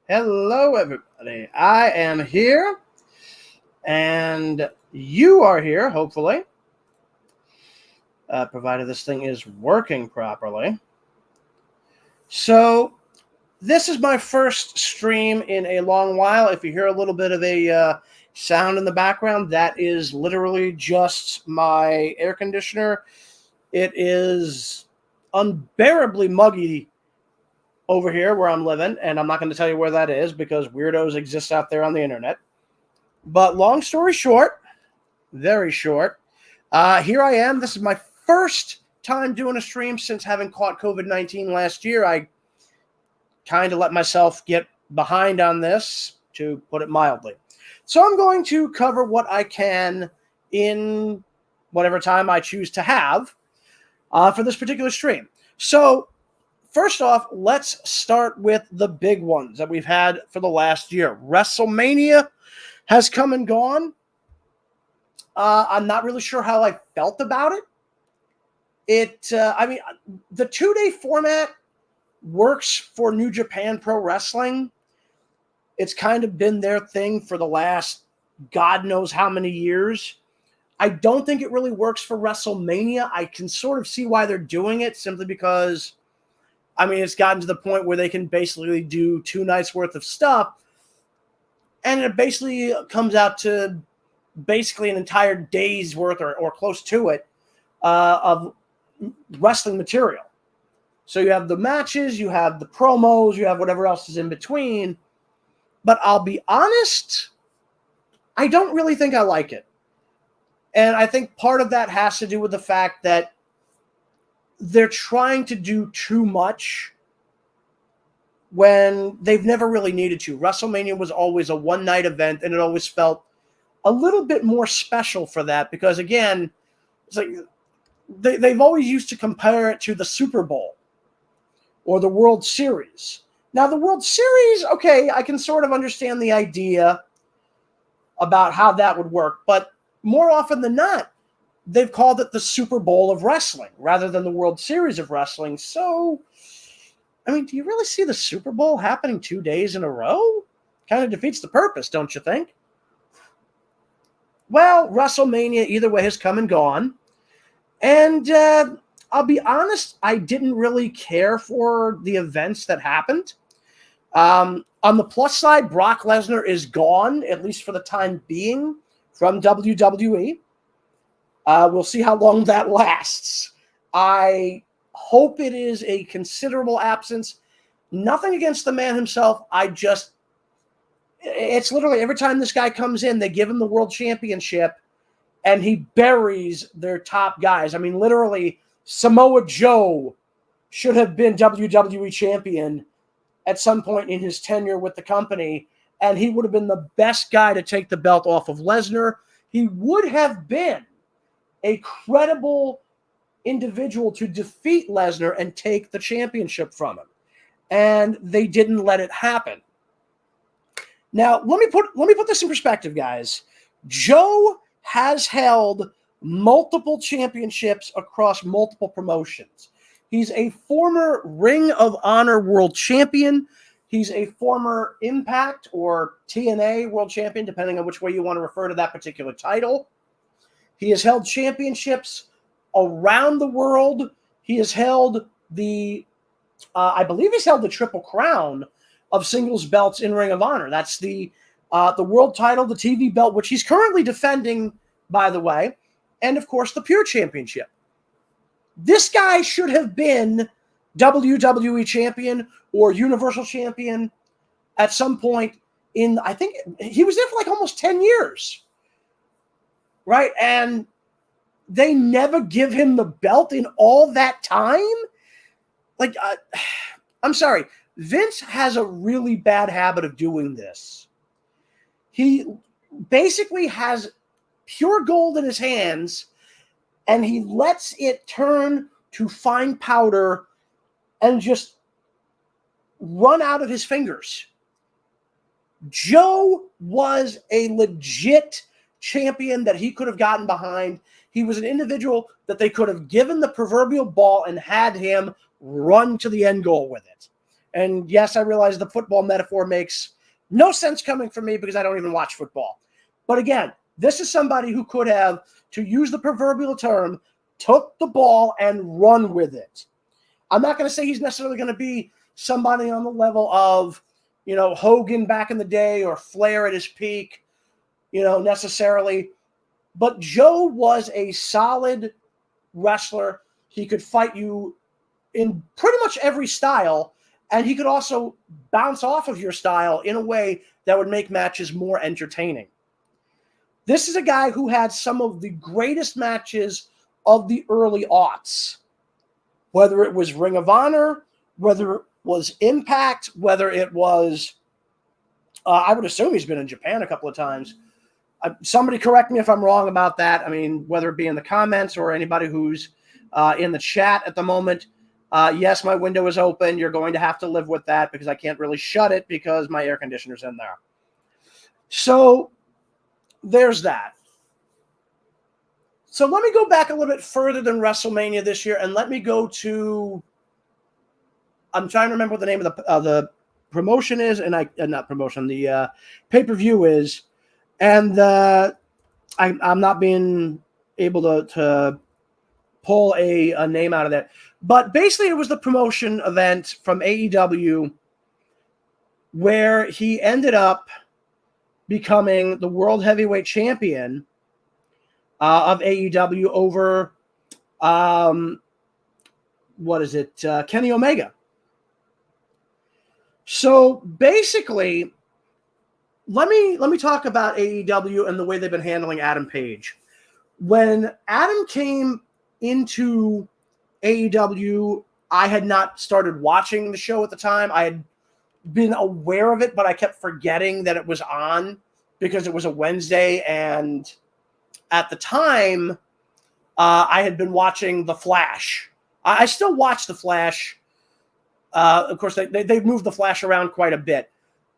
Hello, everybody. I am here, and you are here, hopefully, provided this thing is working properly. So, this is my first stream in a long while. If you hear a little bit of a sound in the background, that is literally just my air conditioner. It is unbearably muggy over here where I'm living, and I'm not going to tell you where that is because weirdos exist out there on the internet. But long story short, very short, here I am. This is my first time doing a stream since having caught COVID-19 last year. I kind of let myself get behind on this, to put it mildly. So I'm going to cover what I can in whatever time I choose to have for this particular stream. So first off, let's start with the big ones that we've had for the last year. WrestleMania has come and gone. I'm not really sure how I felt about it. The 2-day format works for New Japan Pro Wrestling. It's kind of been their thing for the last God knows how many years. I don't think it really works for WrestleMania. I can sort of see why they're doing it, simply because, it's gotten to the point where they can basically do 2 nights worth of stuff, and it basically comes out to basically an entire day's worth or close to it of wrestling material. So you have the matches, you have the promos, you have whatever else is in between. But I'll be honest, I don't really think I like it. And I think part of that has to do with the fact that they're trying to do too much when they've never really needed to. WrestleMania was always a one-night event, and it always felt a little bit more special for that because, again, it's like they've always used to compare it to the Super Bowl or the World Series. Now, the World Series, okay, I can sort of understand the idea about how that would work, but more often than not, they've called it the Super Bowl of wrestling rather than the World Series of wrestling. So, do you really see the Super Bowl happening 2 days in a row? Kind of defeats the purpose, don't you think? Well, WrestleMania, either way, has come and gone. And I'll be honest, I didn't really care for the events that happened. On the plus side, Brock Lesnar is gone, at least for the time being, from WWE. We'll see how long that lasts. I hope it is a considerable absence. Nothing against the man himself. It's literally every time this guy comes in, they give him the world championship, and he buries their top guys. Literally, Samoa Joe should have been WWE champion at some point in his tenure with the company, and he would have been the best guy to take the belt off of Lesnar. He would have been a credible individual to defeat Lesnar and take the championship from him. And they didn't let it happen. Now, let me put this in perspective, guys. Joe has held multiple championships across multiple promotions. He's a former Ring of Honor world champion. He's a former Impact or TNA world champion, depending on which way you want to refer to that particular title. He has held championships around the world. He has held I believe he's held the Triple Crown of singles belts in Ring of Honor. That's the world title, the TV belt, which he's currently defending, by the way, and, of course, the Pure Championship. This guy should have been WWE champion or Universal champion at some point I think he was there for like almost 10 years, right? And they never give him the belt in all that time? I'm sorry. Vince has a really bad habit of doing this. He basically has pure gold in his hands, and he lets it turn to fine powder and just run out of his fingers. Joe was a legit champion that he could have gotten behind. He was an individual that they could have given the proverbial ball and had him run to the end goal with it. And yes, I realize the football metaphor makes no sense coming from me because I don't even watch football. But again, this is somebody who could have, to use the proverbial term, took the ball and run with it. I'm not going to say he's necessarily going to be somebody on the level of, Hogan back in the day or Flair at his peak, necessarily. But Joe was a solid wrestler. He could fight you in pretty much every style, and he could also bounce off of your style in a way that would make matches more entertaining. This is a guy who had some of the greatest matches of the early aughts, whether it was Ring of Honor, whether it was Impact, whether it was, I would assume he's been in Japan a couple of times. Somebody correct me if I'm wrong about that. I mean, whether it be in the comments or anybody who's in the chat at the moment. Yes, my window is open. You're going to have to live with that because I can't really shut it because my air conditioner's in there. So there's that. So let me go back a little bit further than WrestleMania this year, and let me go to, I'm trying to remember what the name of the promotion is, and not promotion, the pay-per-view is, and I'm not being able to pull a name out of that. But basically, it was the promotion event from AEW where he ended up becoming the World Heavyweight Champion of AEW over, Kenny Omega. So basically, let me talk about AEW and the way they've been handling Adam Page. When Adam came into AEW, I had not started watching the show at the time. I had been aware of it, but I kept forgetting that it was on because it was a Wednesday. And at the time, I had been watching The Flash. I still watch The Flash. Of course, they've moved The Flash around quite a bit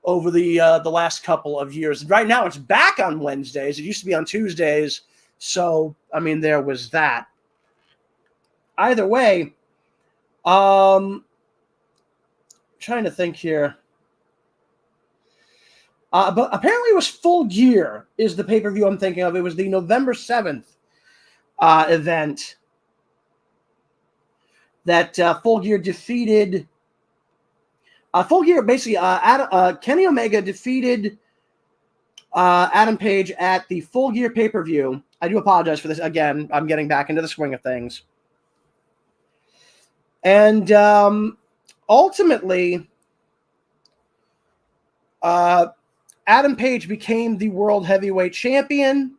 over the last couple of years. Right now, it's back on Wednesdays. It used to be on Tuesdays. So, I mean, there was that. Either way, trying to think here. But apparently it was Full Gear is the pay-per-view I'm thinking of. It was the November 7th event that Full Gear defeated. Full Gear, basically, Kenny Omega defeated Adam Page at the Full Gear pay-per-view. I do apologize for this. Again, I'm getting back into the swing of things. And ultimately, Adam Page became the World Heavyweight Champion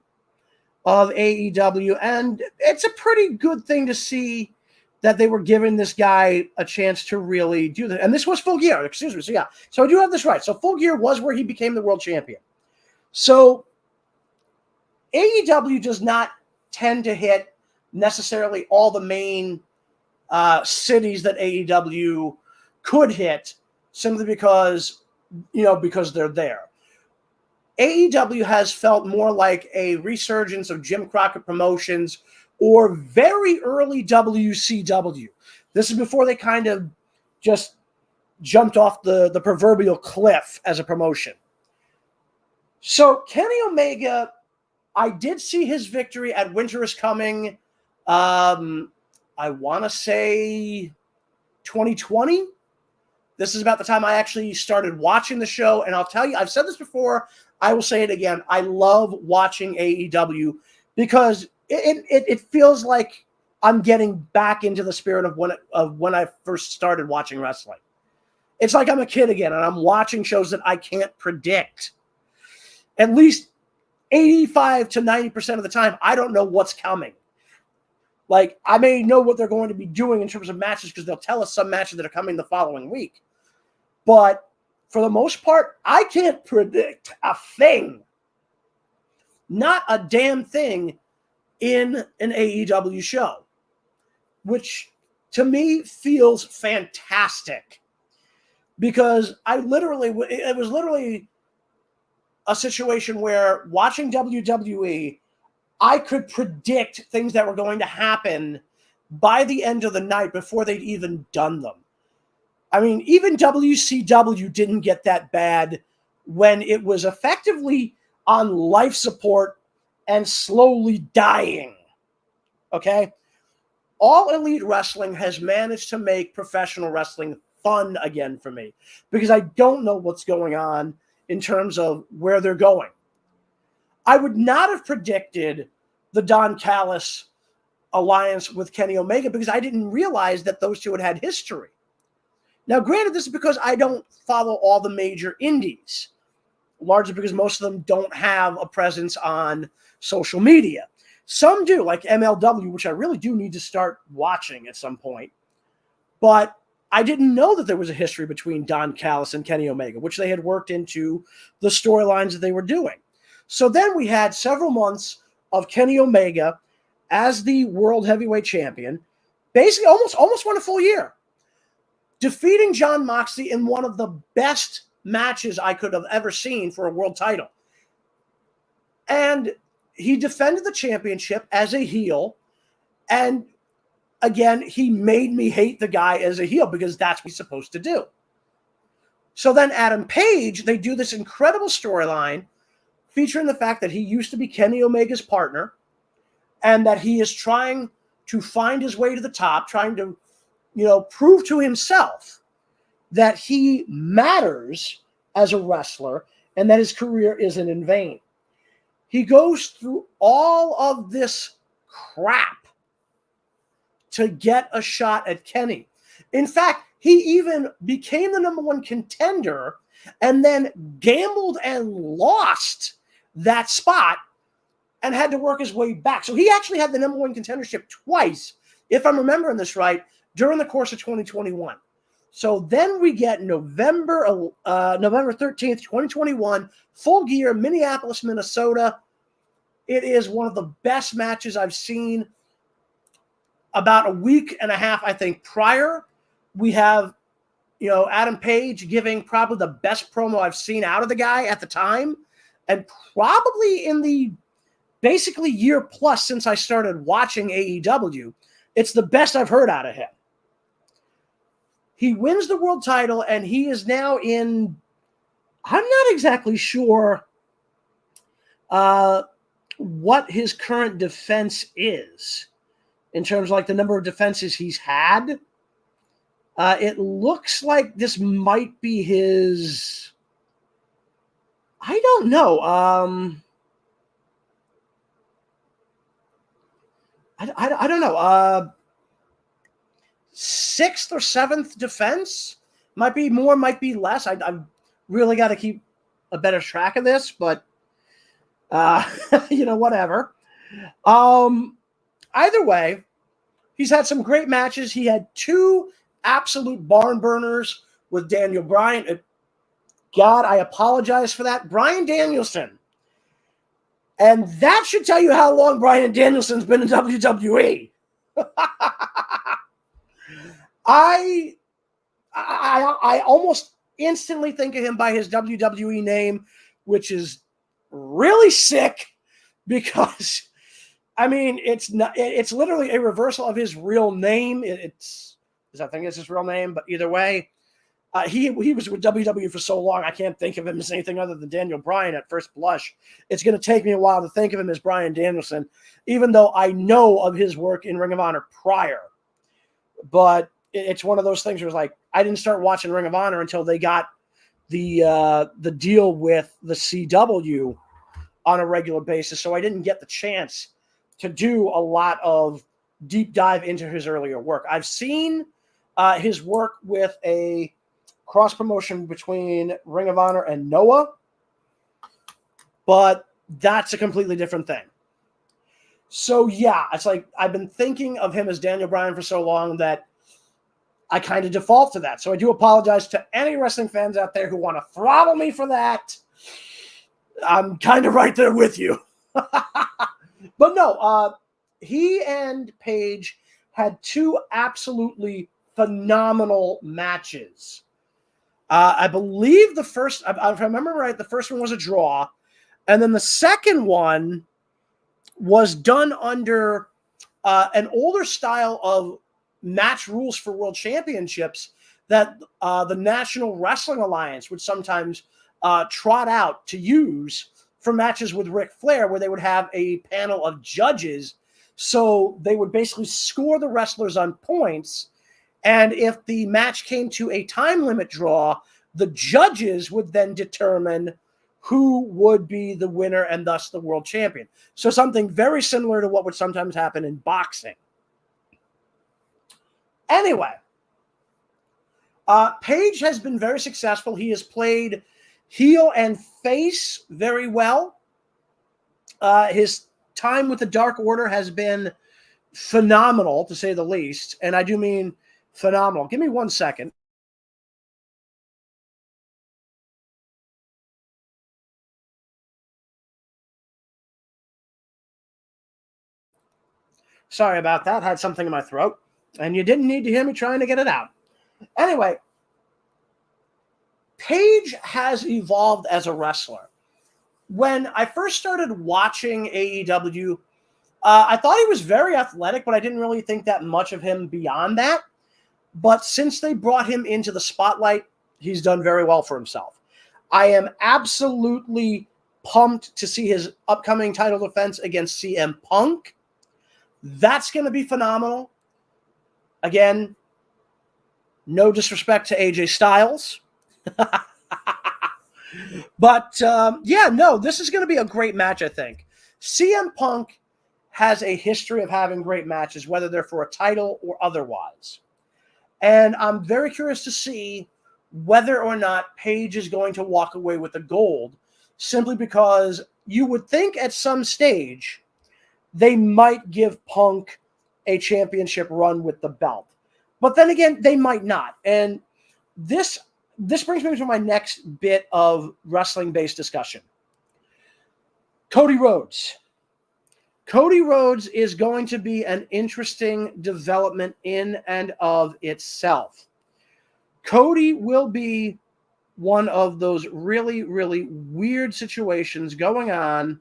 of AEW. And it's a pretty good thing to see that they were giving this guy a chance to really do that. And this was Full Gear, excuse me. So, yeah. So I do have this right. So Full Gear was where he became the world champion. So AEW does not tend to hit necessarily all the main cities that AEW could hit simply because they're there. AEW has felt more like a resurgence of Jim Crockett Promotions or very early WCW. This is before they kind of just jumped off the proverbial cliff as a promotion. So Kenny Omega, I did see his victory at Winter is Coming. I want to say 2020. This is about the time I actually started watching the show. And I'll tell you, I've said this before. I will say it again. I love watching AEW because it feels like I'm getting back into the spirit of when I first started watching wrestling. It's like I'm a kid again, and I'm watching shows that I can't predict. At least 85 to 90% of the time, I don't know what's coming. Like, I may know what they're going to be doing in terms of matches because they'll tell us some matches that are coming the following week. But for the most part, I can't predict a thing. Not a damn thing in an AEW show, which to me feels fantastic because it was literally a situation where watching WWE, I could predict things that were going to happen by the end of the night before they'd even done them. I mean, even WCW didn't get that bad when it was effectively on life support and slowly dying. Okay? All Elite Wrestling has managed to make professional wrestling fun again for me because I don't know what's going on in terms of where they're going. I would not have predicted the Don Callis alliance with Kenny Omega because I didn't realize that those two had history. Now, granted, this is because I don't follow all the major indies, largely because most of them don't have a presence on social media. Some do, like MLW, which I really do need to start watching at some point. But I didn't know that there was a history between Don Callis and Kenny Omega, which they had worked into the storylines that they were doing. So then we had several months of Kenny Omega as the World Heavyweight Champion, basically almost won a full year, defeating Jon Moxley in one of the best matches I could have ever seen for a world title. And he defended the championship as a heel. And again, he made me hate the guy as a heel because that's what he's supposed to do. So then Adam Page, they do this incredible storyline featuring the fact that he used to be Kenny Omega's partner and that he is trying to find his way to the top, trying to, prove to himself that he matters as a wrestler and that his career isn't in vain. He goes through all of this crap to get a shot at Kenny. In fact, he even became the number one contender and then gambled and lost that spot and had to work his way back. So he actually had the number one contendership twice, if I'm remembering this right, during the course of 2021. So then we get November 13th, 2021, Full Gear, Minneapolis, Minnesota. It is one of the best matches I've seen. About a week and a half, I think, prior, we have, Adam Page giving probably the best promo I've seen out of the guy at the time, and probably in the basically year plus since I started watching AEW, it's the best I've heard out of him. He wins the world title, and he is now in, I'm not exactly sure what his current defense is in terms of like the number of defenses he's had. It looks like this might be his, I don't know. I don't know. Sixth or seventh defense, might be more, might be less. I've really got to keep a better track of this, but whatever. Either way, he's had some great matches. He had two absolute barn burners with Daniel Bryan. God, I apologize for that. Bryan Danielson. And that should tell you how long Bryan Danielson's been in WWE. I almost instantly think of him by his WWE name, which is really sick because, I mean, it's literally a reversal of his real name. I think it's his real name, but either way, he was with WWE for so long, I can't think of him as anything other than Daniel Bryan at first blush. It's going to take me a while to think of him as Bryan Danielson, even though I know of his work in Ring of Honor prior. But it's one of those things where it's like, I didn't start watching Ring of Honor until they got the deal with the CW on a regular basis, so I didn't get the chance to do a lot of deep dive into his earlier work. I've seen his work with a cross promotion between Ring of Honor and Noah, but that's a completely different thing. So yeah, it's like I've been thinking of him as Daniel Bryan for so long that I kind of default to that. So I do apologize to any wrestling fans out there who want to throttle me for that. I'm kind of right there with you. But no, he and Page had two absolutely phenomenal matches. I believe the first, if I remember right, the first one was a draw. And then the second one was done under an older style of match rules for world championships that the National Wrestling Alliance would sometimes trot out to use for matches with Ric Flair, where they would have a panel of judges. So they would basically score the wrestlers on points. And if the match came to a time limit draw, the judges would then determine who would be the winner and thus the world champion. So something very similar to what would sometimes happen in boxing. Anyway, Page has been very successful. He has played heel and face very well. His time with the Dark Order has been phenomenal, to say the least. And I do mean phenomenal. Give me 1 second. Sorry about that. I had something in my throat. And you didn't need to hear me trying to get it out. Anyway, Page has evolved as a wrestler. When I first started watching AEW, I thought he was very athletic, but I didn't really think that much of him beyond that. But since they brought him into the spotlight, he's done very well for himself. I am absolutely pumped to see his upcoming title defense against CM Punk. That's going to be phenomenal. Again, no disrespect to AJ Styles. But, this is going to be a great match, I think. CM Punk has a history of having great matches, whether they're for a title or otherwise. And I'm very curious to see whether or not Page is going to walk away with the gold, simply because you would think at some stage they might give Punk a championship run with the belt. But then again, they might not. And this brings me to my next bit of wrestling-based discussion. Cody Rhodes. Cody Rhodes is going to be an interesting development in and of itself. Cody will be one of those really, really weird situations going on,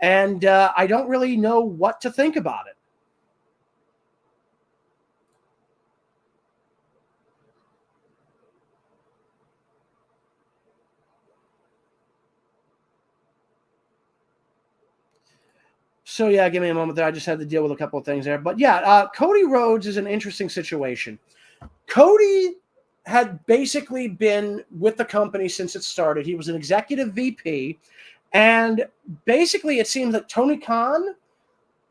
and I don't really know what to think about it. So, give me a moment there. I just had to deal with a couple of things there. But, Cody Rhodes is an interesting situation. Cody had basically been with the company since it started. He was an executive VP. And basically, it seems that Tony Khan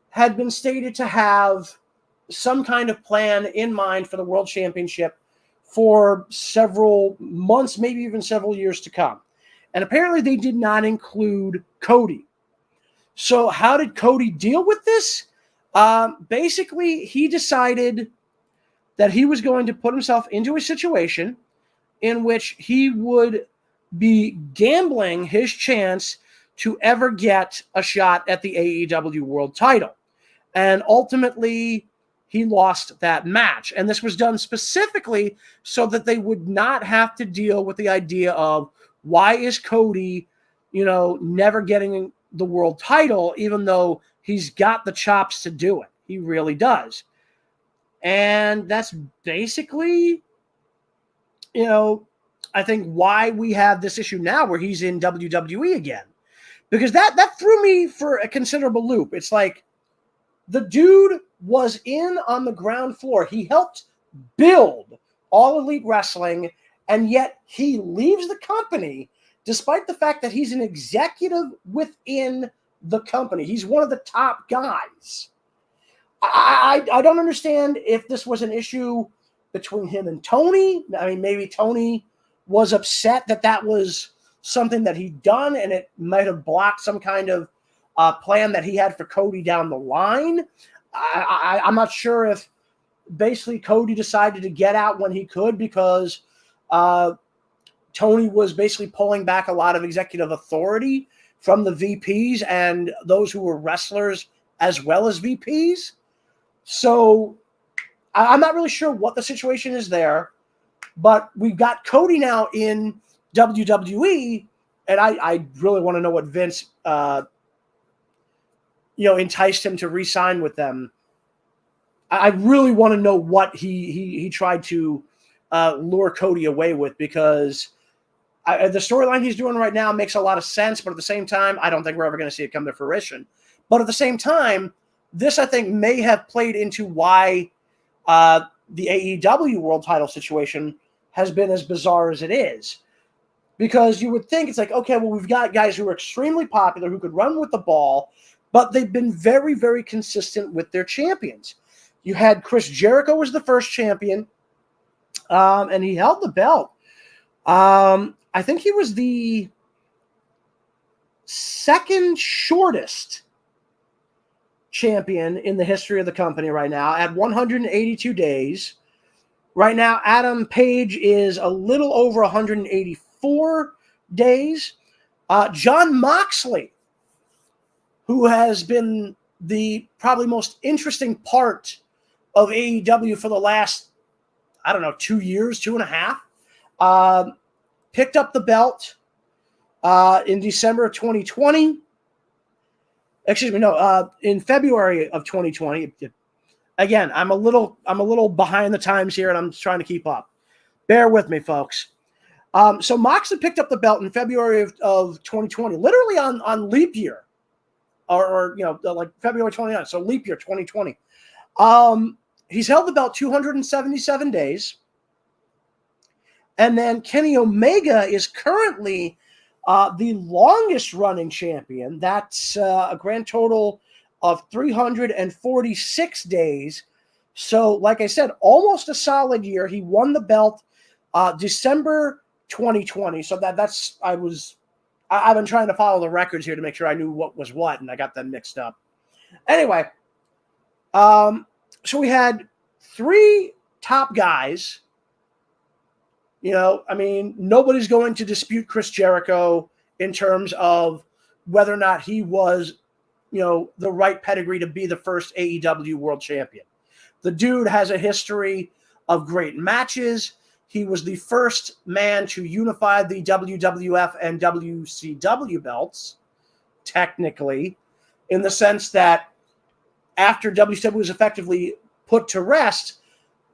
had been stated to have some kind of plan in mind for the World Championship for several months, maybe even several years to come. And apparently, they did not include Cody. So how did Cody deal with this? Basically, he decided that he was going to put himself into a situation in which he would be gambling his chance to ever get a shot at the AEW World title. And ultimately, he lost that match. And this was done specifically so that they would not have to deal with the idea of, why is Cody, never getting the world title, even though he's got the chops to do it. He really does. And that's basically, I think why we have this issue now where he's in WWE again. Because that threw me for a considerable loop. It's like, the dude was in on the ground floor. He helped build All Elite Wrestling, and yet he leaves the company despite the fact that he's an executive within the company. He's one of the top guys. I don't understand if this was an issue between him and Tony. I mean, maybe Tony was upset that was something that he'd done, and it might have blocked some kind of plan that he had for Cody down the line. I'm not sure if basically Cody decided to get out when he could because Tony was basically pulling back a lot of executive authority from the VPs and those who were wrestlers as well as VPs. So I'm not really sure what the situation is there, but we've got Cody now in WWE, and I really want to know what Vince, enticed him to re-sign with them. I really want to know what he tried to lure Cody away with, because the storyline he's doing right now makes a lot of sense, but at the same time, I don't think we're ever going to see it come to fruition. But at the same time, this, I think, may have played into why the AEW world title situation has been as bizarre as it is. Because you would think it's like, okay, well, we've got guys who are extremely popular, who could run with the ball, but they've been very, very consistent with their champions. You had Chris Jericho was the first champion, and he held the belt. I think he was the second shortest champion in the history of the company right now at 182 days. Right now, Adam Page is a little over 184 days. Jon Moxley, who has been the probably most interesting part of AEW for the last, 2 years, 2.5, picked up the belt in December of 2020. Excuse me, no, in February of 2020. Again, I'm a little behind the times here, and I'm trying to keep up. Bear with me, folks. So Moxley picked up the belt in February of 2020, literally on leap year, or like February 29th, so leap year 2020. He's held the belt 277 days. And then Kenny Omega is currently the longest running champion. That's a grand total of 346 days. So, like I said, almost a solid year. He won the belt December 2020. So I've been trying to follow the records here to make sure I knew what was what, and I got them mixed up. Anyway, so we had 3 top guys. Nobody's going to dispute Chris Jericho in terms of whether or not he was, the right pedigree to be the first AEW world champion. The dude has a history of great matches. He was the first man to unify the WWF and WCW belts, technically, in the sense that after WCW was effectively put to rest,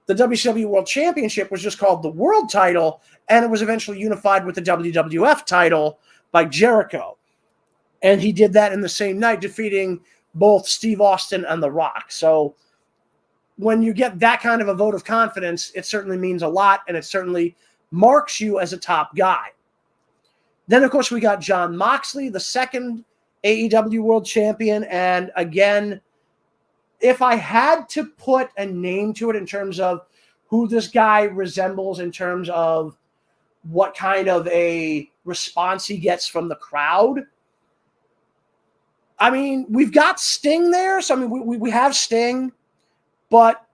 the WCW World Championship was just called the World Title, and it was eventually unified with the WWF title by Jericho. And he did that in the same night, defeating both Steve Austin and The Rock. So when you get that kind of a vote of confidence, it certainly means a lot, and it certainly marks you as a top guy. Then, of course, we got Jon Moxley, the second AEW World Champion. And again, if I had to put a name to it in terms of who this guy resembles in terms of what kind of a response he gets from the crowd, we've got Sting there. So, we have Sting. But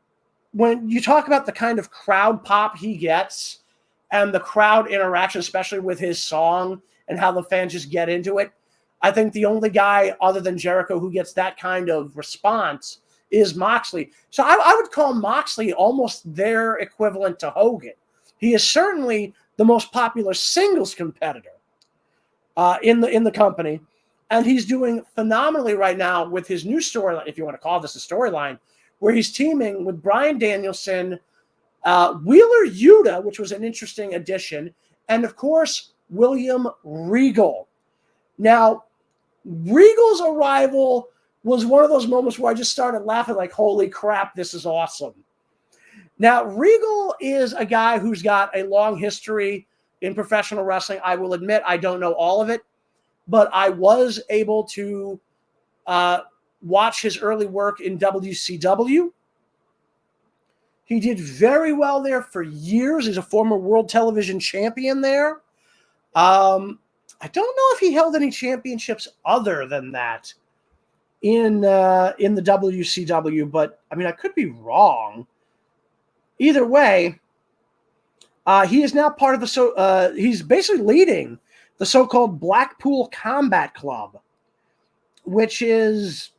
when you talk about the kind of crowd pop he gets and the crowd interaction, especially with his song and how the fans just get into it, I think the only guy other than Jericho who gets that kind of response is Moxley. So I would call Moxley almost their equivalent to Hogan. He is certainly the most popular singles competitor in the company, and he's doing phenomenally right now with his new storyline, if you want to call this a storyline, where he's teaming with Bryan Danielson, Wheeler Yuta, which was an interesting addition, and of course William Regal. Now, Regal's arrival was one of those moments where I just started laughing like, holy crap, this is awesome. Now, Regal is a guy who's got a long history in professional wrestling. I will admit I don't know all of it, but I was able to watch his early work in WCW. He did very well there for years. He's a former world television champion there. I don't know if he held any championships other than that in the WCW, but I could be wrong. Either way, he is now part of he's basically leading the so-called Blackpool Combat Club, which is,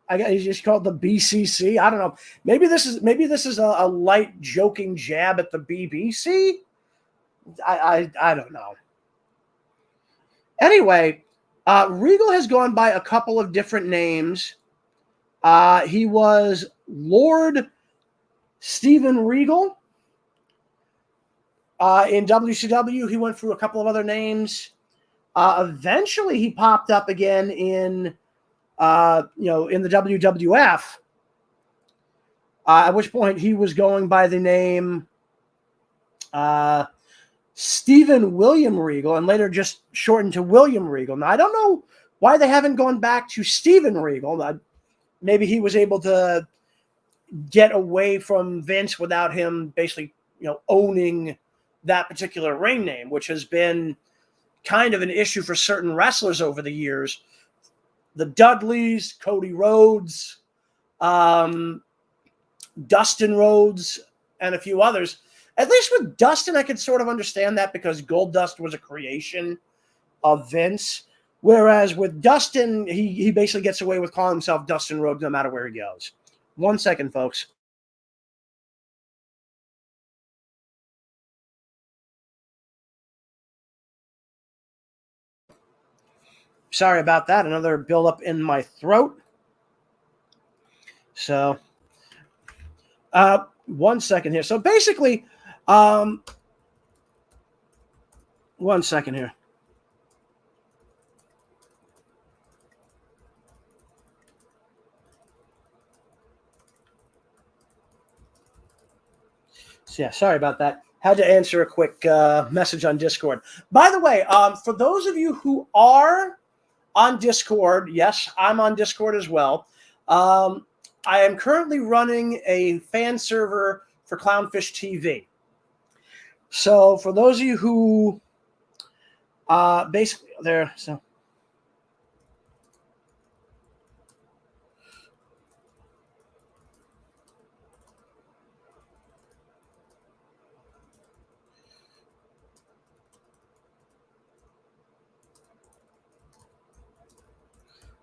I guess you just call it the BCC. I don't know. Maybe this is a light joking jab at the BBC. I don't know. Anyway, Regal has gone by a couple of different names. He was Lord Steven Regal. In WCW, he went through a couple of other names. Eventually, he popped up again in, in the WWF. At which point he was going by the name Stephen William Regal, and later just shortened to William Regal. Now, I don't know why they haven't gone back to Stephen Regal. Maybe he was able to get away from Vince without him basically, owning that particular ring name, which has been kind of an issue for certain wrestlers over the years. The Dudleys, Cody Rhodes, Dustin Rhodes, and a few others. At least with Dustin, I could sort of understand that because Goldust was a creation of Vince. Whereas with Dustin, he basically gets away with calling himself Dustin Rhodes no matter where he goes. 1 second, folks. Sorry about that. Another buildup in my throat. So, 1 second here. So basically, 1 second here. So yeah, sorry about that. Had to answer a quick message on Discord. By the way, for those of you who are on Discord, yes, I'm on Discord as well. I am currently running a fan server for Clownfish TV. So for those of you who basically there, so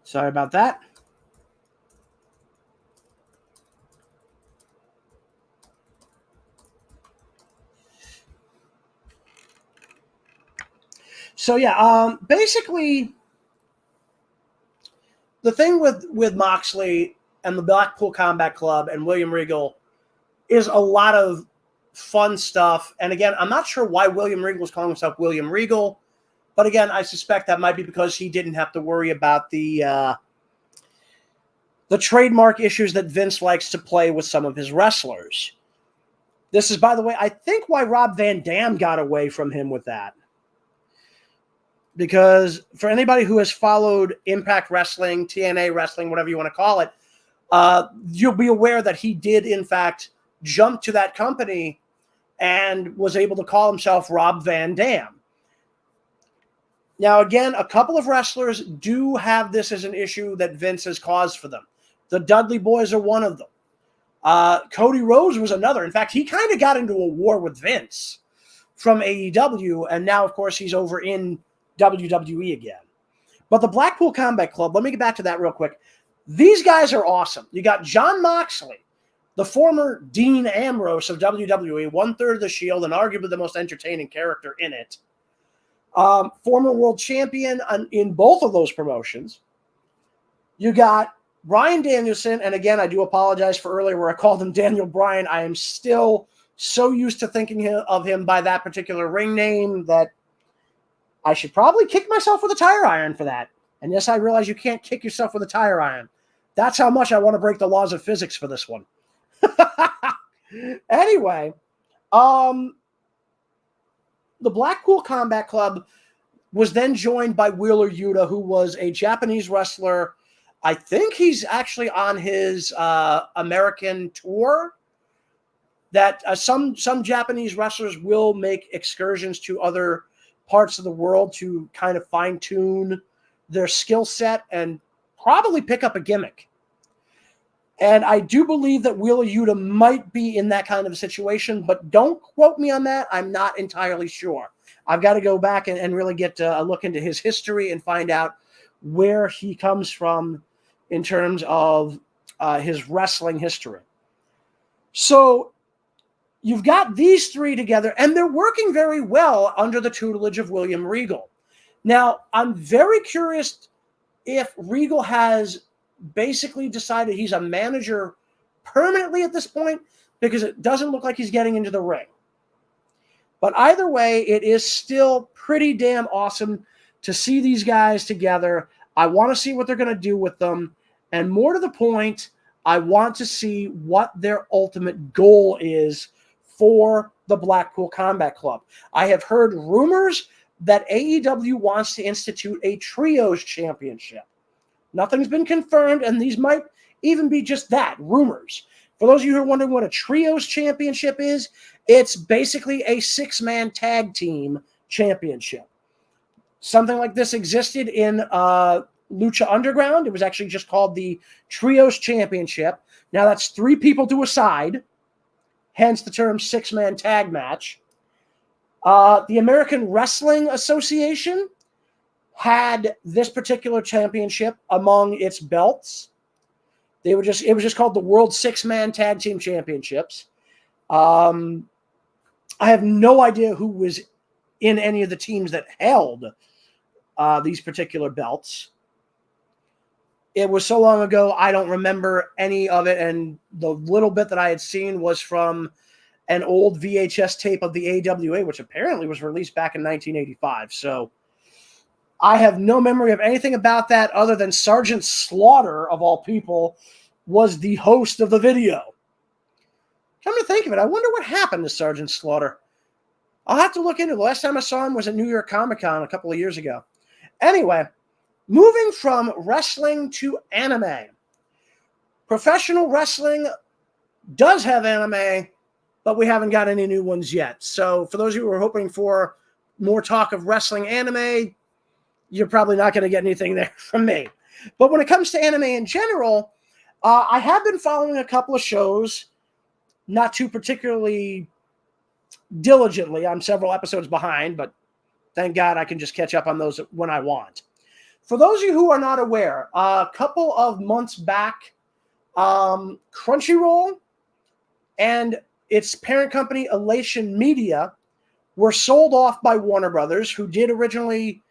sorry about that. So yeah, basically the thing with Moxley and the Blackpool Combat Club and William Regal is a lot of fun stuff. And again, I'm not sure why William Regal was calling himself William Regal, but again, I suspect that might be because he didn't have to worry about the trademark issues that Vince likes to play with some of his wrestlers. This is, by the way, I think why Rob Van Dam got away from him with that. Because for anybody who has followed Impact Wrestling, TNA Wrestling, whatever you want to call it, you'll be aware that he did, in fact, jump to that company and was able to call himself Rob Van Dam. Now, again, a couple of wrestlers do have this as an issue that Vince has caused for them. The Dudley Boys are one of them. Cody Rhodes was another. In fact, he kind of got into a war with Vince from AEW, and now, of course, he's over in WWE again. But the Blackpool Combat Club, let me get back to that real quick. These guys are awesome. You got Jon Moxley, the former Dean Ambrose of WWE, 1/3 of the Shield, and arguably the most entertaining character in it. Former world champion in both of those promotions. You got Bryan Danielson, and again, I do apologize for earlier where I called him Daniel Bryan. I am still so used to thinking of him by that particular ring name that I should probably kick myself with a tire iron for that. And yes, I realize you can't kick yourself with a tire iron. That's how much I want to break the laws of physics for this one. Anyway, the Blackpool Combat Club was then joined by Wheeler Yuta, who was a Japanese wrestler. I think he's actually on his American tour. That some Japanese wrestlers will make excursions to other parts of the world to kind of fine-tune their skill set and probably pick up a gimmick. And I do believe that Wheeler Yuta might be in that kind of a situation, but don't quote me on that. I'm not entirely sure. I've got to go back and really get a look into his history and find out where he comes from in terms of his wrestling history. So you've got these three together, and they're working very well under the tutelage of William Regal. Now, I'm very curious if Regal has basically decided he's a manager permanently at this point, because it doesn't look like he's getting into the ring. But either way, it is still pretty damn awesome to see these guys together. I want to see what they're going to do with them. And more to the point, I want to see what their ultimate goal is for the Blackpool Combat Club. I have heard rumors that AEW wants to institute a Trios Championship. Nothing's been confirmed, and these might even be just that, rumors. For those of you who are wondering what a Trios Championship is, it's basically a 6-man tag team championship. Something like this existed in Lucha Underground. It was actually just called the Trios Championship. Now that's 3 people to a side, hence the term 6-man tag match. The American Wrestling Association had this particular championship among its belts. It was just called the World 6-Man Tag Team Championships. I have no idea who was in any of the teams that held these particular belts. It was so long ago, I don't remember any of it, and the little bit that I had seen was from an old VHS tape of the AWA, which apparently was released back in 1985. So I have no memory of anything about that other than Sergeant Slaughter, of all people, was the host of the video. Come to think of it, I wonder what happened to Sergeant Slaughter. I'll have to look into it. The last time I saw him was at New York Comic Con a couple of years ago. Anyway, moving from wrestling to anime. Professional wrestling does have anime, but we haven't got any new ones yet. So for those of you who are hoping for more talk of wrestling anime, you're probably not going to get anything there from me. But when it comes to anime in general, I have been following a couple of shows, not too particularly diligently. I'm several episodes behind, but thank God I can just catch up on those when I want. For those of you who are not aware, a couple of months back, Crunchyroll and its parent company, Elation Media, were sold off by Warner Brothers, who did originally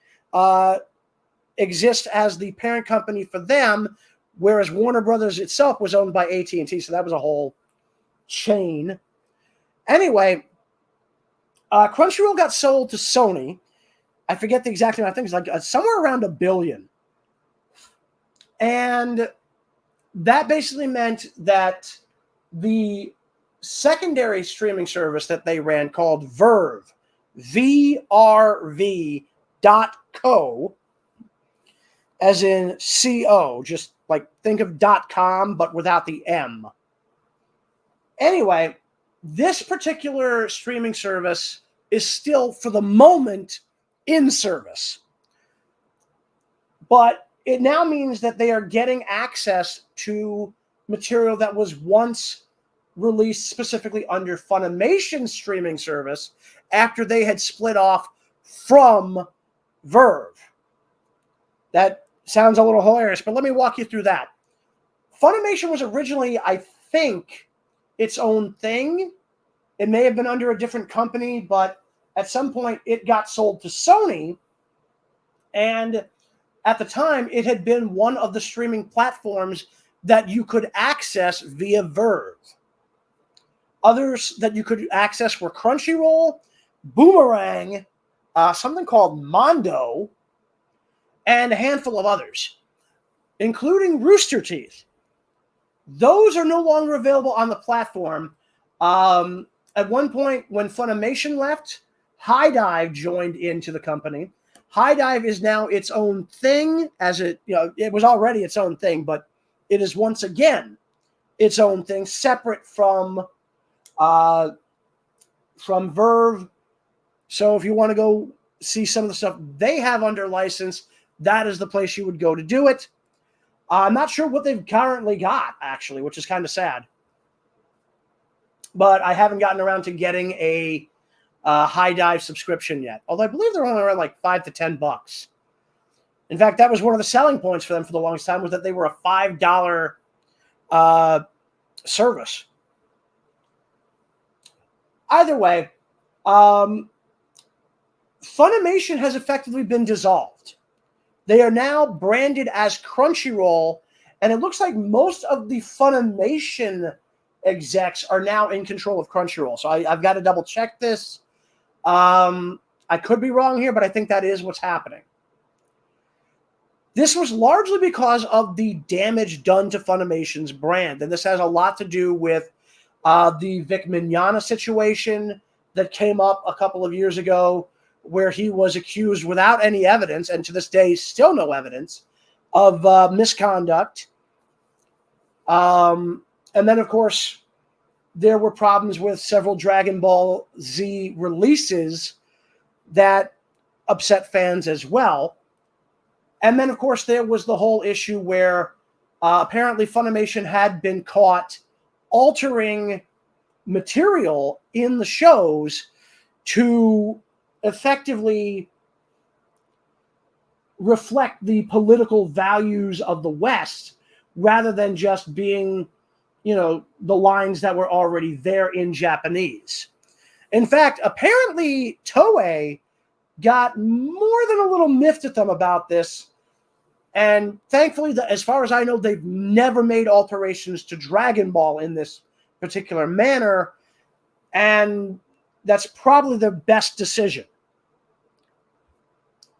exist as the parent company for them, whereas Warner Brothers itself was owned by AT&T, so that was a whole chain. Anyway, Crunchyroll got sold to Sony. I forget the exact amount. I think it's like somewhere around $1 billion. And that basically meant that the secondary streaming service that they ran called Verve, VRV.co, as in CO, just like think of .com, but without the M. Anyway, this particular streaming service is still, for the moment, in service. But it now means that they are getting access to material that was once released specifically under Funimation's streaming service after they had split off from Verve. That sounds a little hilarious, but let me walk you through that. Funimation was originally, I think, its own thing. It may have been under a different company, but at some point it got sold to Sony, and at the time it had been one of the streaming platforms that you could access via Verve. Others that you could access were Crunchyroll, Boomerang, something called Mondo, and a handful of others, including Rooster Teeth. Those are no longer available on the platform. At one point, when Funimation left, High Dive joined into the company. High Dive is now its own thing, as it was already its own thing, but it is once again its own thing, separate from Verve. So if you want to go see some of the stuff they have under license, that is the place you would go to do it. I'm not sure what they've currently got, actually, which is kind of sad. But I haven't gotten around to getting a High Dive subscription yet. Although I believe they're only around like $5 to $10. In fact, that was one of the selling points for them for the longest time, was that they were a $5 service. Either way, Funimation has effectively been dissolved. They are now branded as Crunchyroll, and it looks like most of the Funimation execs are now in control of Crunchyroll. So I've got to double check this. I could be wrong here, but I think that is what's happening. This was largely because of the damage done to Funimation's brand, and this has a lot to do with the Vic Mignogna situation that came up a couple of years ago, where he was accused without any evidence, and to this day still no evidence, of misconduct. And then, of course, there were problems with several Dragon Ball Z releases that upset fans as well. And then, of course, there was the whole issue where apparently Funimation had been caught altering material in the shows to effectively reflect the political values of the West rather than just being, the lines that were already there in Japanese. In fact, apparently Toei got more than a little miffed at them about this. And thankfully, as far as I know, they've never made alterations to Dragon Ball in this particular manner. And that's probably their best decision.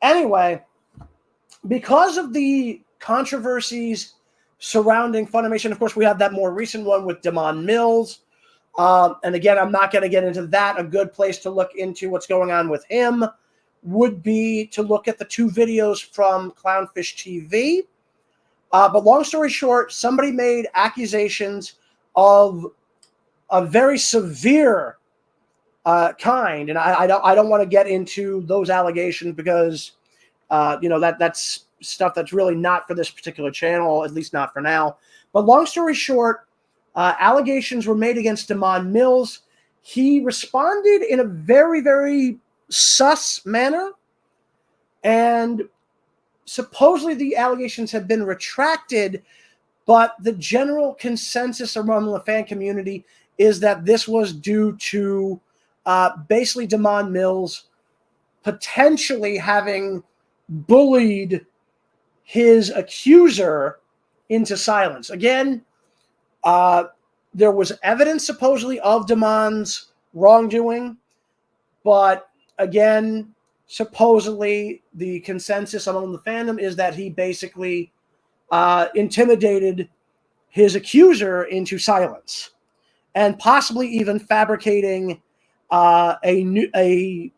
Anyway, because of the controversies surrounding Funimation, of course, we have that more recent one with Damon Mills. And again, I'm not going to get into that. A good place to look into what's going on with him would be to look at the 2 videos from Clownfish TV. But long story short, somebody made accusations of a very severe kind, and I don't want to get into those allegations because that's stuff that's really not for this particular channel, at least not for now. But long story short, allegations were made against Damon Mills. He responded in a very, very sus manner, and supposedly the allegations have been retracted, but the general consensus among the fan community is that this was due to basically Damon Mills potentially having bullied his accuser into silence. Again, there was evidence supposedly of Damon's wrongdoing, but again, supposedly the consensus among the fandom is that he basically intimidated his accuser into silence, and possibly even fabricating a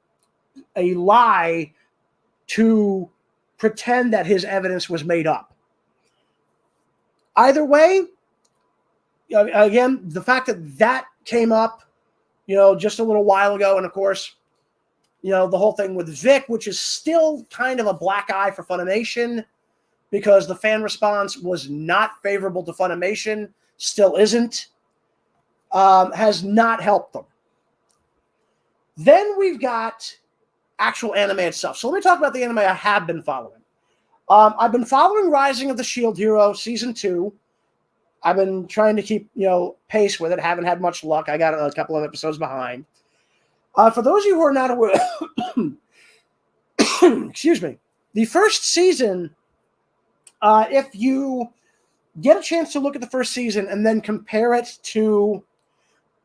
lie to pretend that his evidence was made up. Either way, again, the fact that came up, just a little while ago, and of course, the whole thing with Vic, which is still kind of a black eye for Funimation because the fan response was not favorable to Funimation, still isn't, has not helped them. Then we've got actual anime itself. So let me talk about the anime I have been following. I've been following Rising of the Shield Hero Season 2. I've been trying to keep, pace with it. Haven't had much luck. I got a couple of episodes behind. For those of you who are not aware, excuse me, the first season, if you get a chance to look at the first season and then compare it to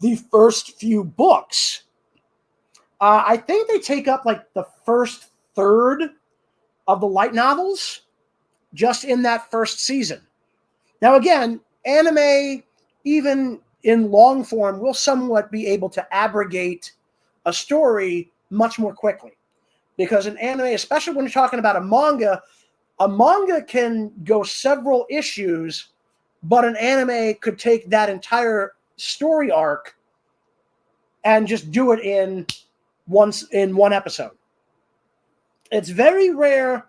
the first few books, I think they take up like the first third of the light novels just in that first season. Now, again, anime, even in long form, will somewhat be able to abrogate a story much more quickly. Because in anime, especially when you're talking about a manga can go several issues, but an anime could take that entire story arc and just do it in one episode. It's very rare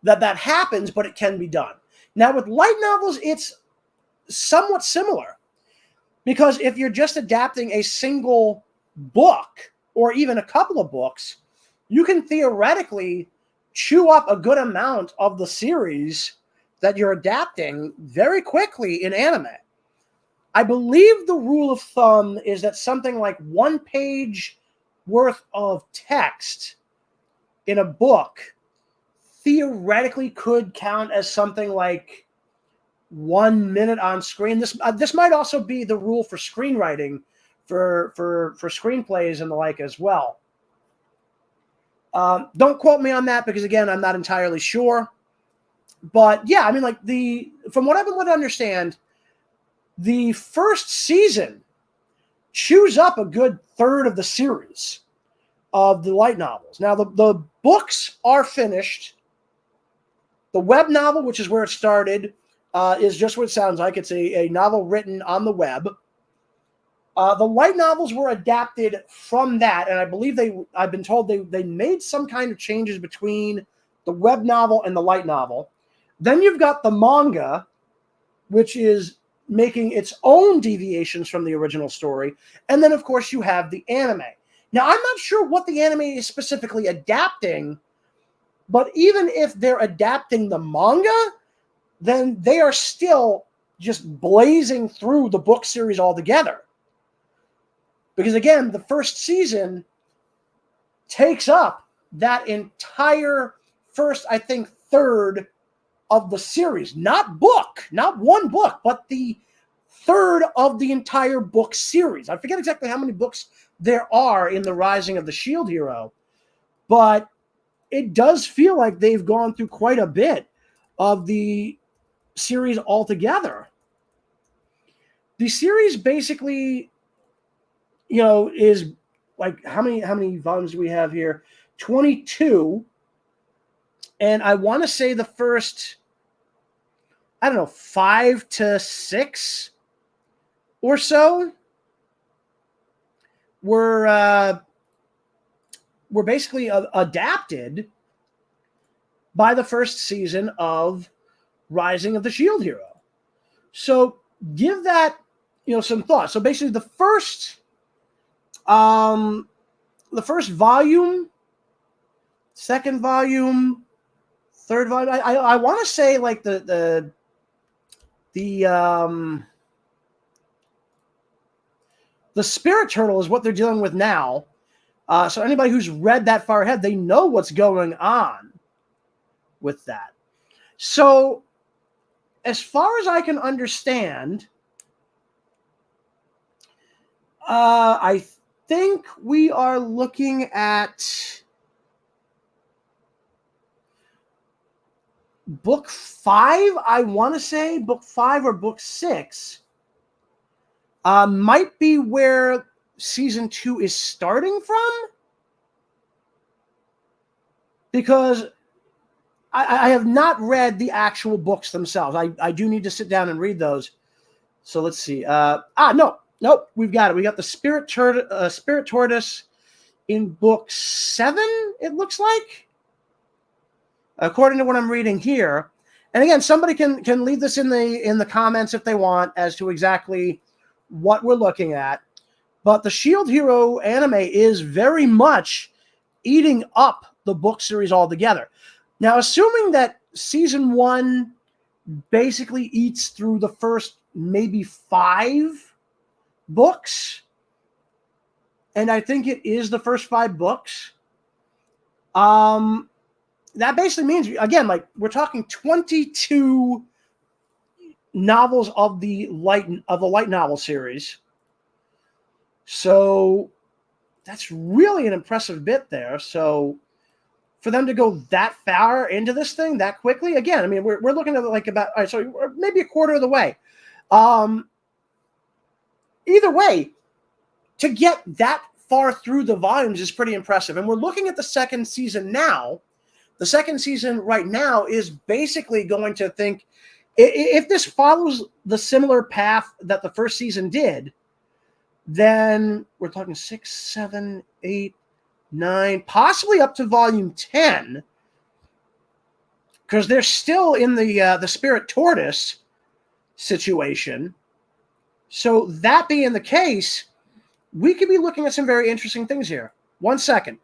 that happens, but it can be done. Now, with light novels, it's somewhat similar. Because if you're just adapting a single book or even a couple of books, you can theoretically chew up a good amount of the series that you're adapting very quickly in anime. I believe the rule of thumb is that something like 1 page worth of text in a book theoretically could count as something like 1 minute on screen. This might also be the rule for screenwriting, for screenplays and the like as well. Don't quote me on that because, again, I'm not entirely sure. But yeah, I mean, like from what I've been able to understand, the first season chews up a good third of the series of the light novels. Now, the books are finished. The web novel, which is where it started, is just what it sounds like. It's a novel written on the web. The light novels were adapted from that, and I believe I've been told they made some kind of changes between the web novel and the light novel. Then you've got the manga, which is making its own deviations from the original story. And then, of course, you have the anime. Now, I'm not sure what the anime is specifically adapting, but even if they're adapting the manga, then they are still just blazing through the book series altogether. Because, again, the first season takes up that entire first, I think, third of the series. Not one book, but the third of the entire book series. I forget exactly how many books there are in the Rising of the Shield Hero, but it does feel like they've gone through quite a bit of the series altogether. The series basically, is like how many volumes do we have here? 22. And I want to say the first, 5 to 6 or so were basically adapted by the first season of Rising of the Shield Hero. So give that, some thought. So basically the first volume, second volume, third volume, I want to say like the Spirit Turtle is what they're dealing with now. So anybody who's read that far ahead, they know what's going on with that. So as far as I can understand, I think we are looking at book 5, I want to say. Book 5 or book 6 might be where season 2 is starting from. Because I have not read the actual books themselves. I do need to sit down and read those. So let's see. Nope, we've got it. We got the Spirit Tortoise in book 7, it looks like, according to what I'm reading here. And again, somebody can leave this in the comments if they want as to exactly what we're looking at. But the Shield Hero anime is very much eating up the book series altogether. Now, assuming that season 1 basically eats through the first maybe 5 books, and I think it is the first 5 books, that basically means, again, like we're talking 22 novels of the light novel series. So that's really an impressive bit there. So for them to go that far into this thing that quickly, again, I mean, we're looking at like about, all right, so maybe a quarter of the way. Either way, to get that far through the volumes is pretty impressive. And we're looking at the second season now. The second season right now is basically going to think, if this follows the similar path that the first season did, then we're talking 6, 7, 8, 9, possibly up to volume 10, because they're still in the Spirit Tortoise situation. So that being the case, we could be looking at some very interesting things here. 1 second.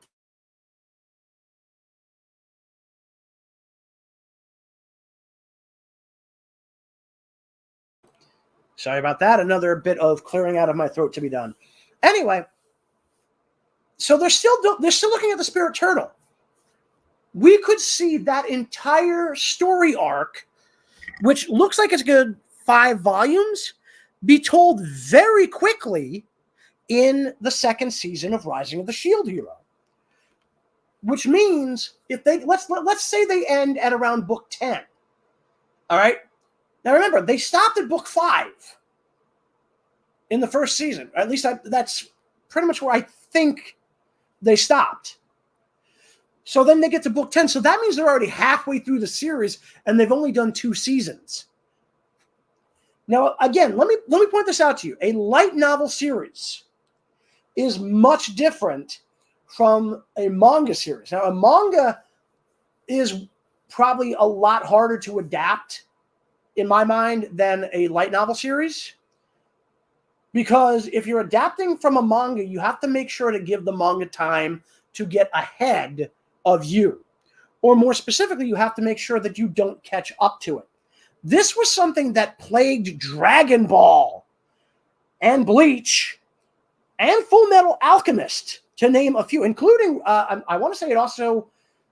Sorry about that. Another bit of clearing out of my throat to be done. Anyway, so they're still looking at the Spirit Turtle. We could see that entire story arc, which looks like it's a good 5 volumes, be told very quickly in the second season of Rising of the Shield Hero. which means if they let's say they end at around book 10. All right. Now remember, they stopped at book 5 in the first season. Or at least that's pretty much where I think they stopped. So then they get to book 10. So that means they're already halfway through the series and they've only done 2 seasons. Now, again, let me point this out to you. A light novel series is much different from a manga series. Now, a manga is probably a lot harder to adapt, in my mind, than a light novel series. Because if you're adapting from a manga, you have to make sure to give the manga time to get ahead of you. Or more specifically, you have to make sure that you don't catch up to it. This was something that plagued Dragon Ball and Bleach and Full Metal Alchemist, to name a few, including, I want to say it also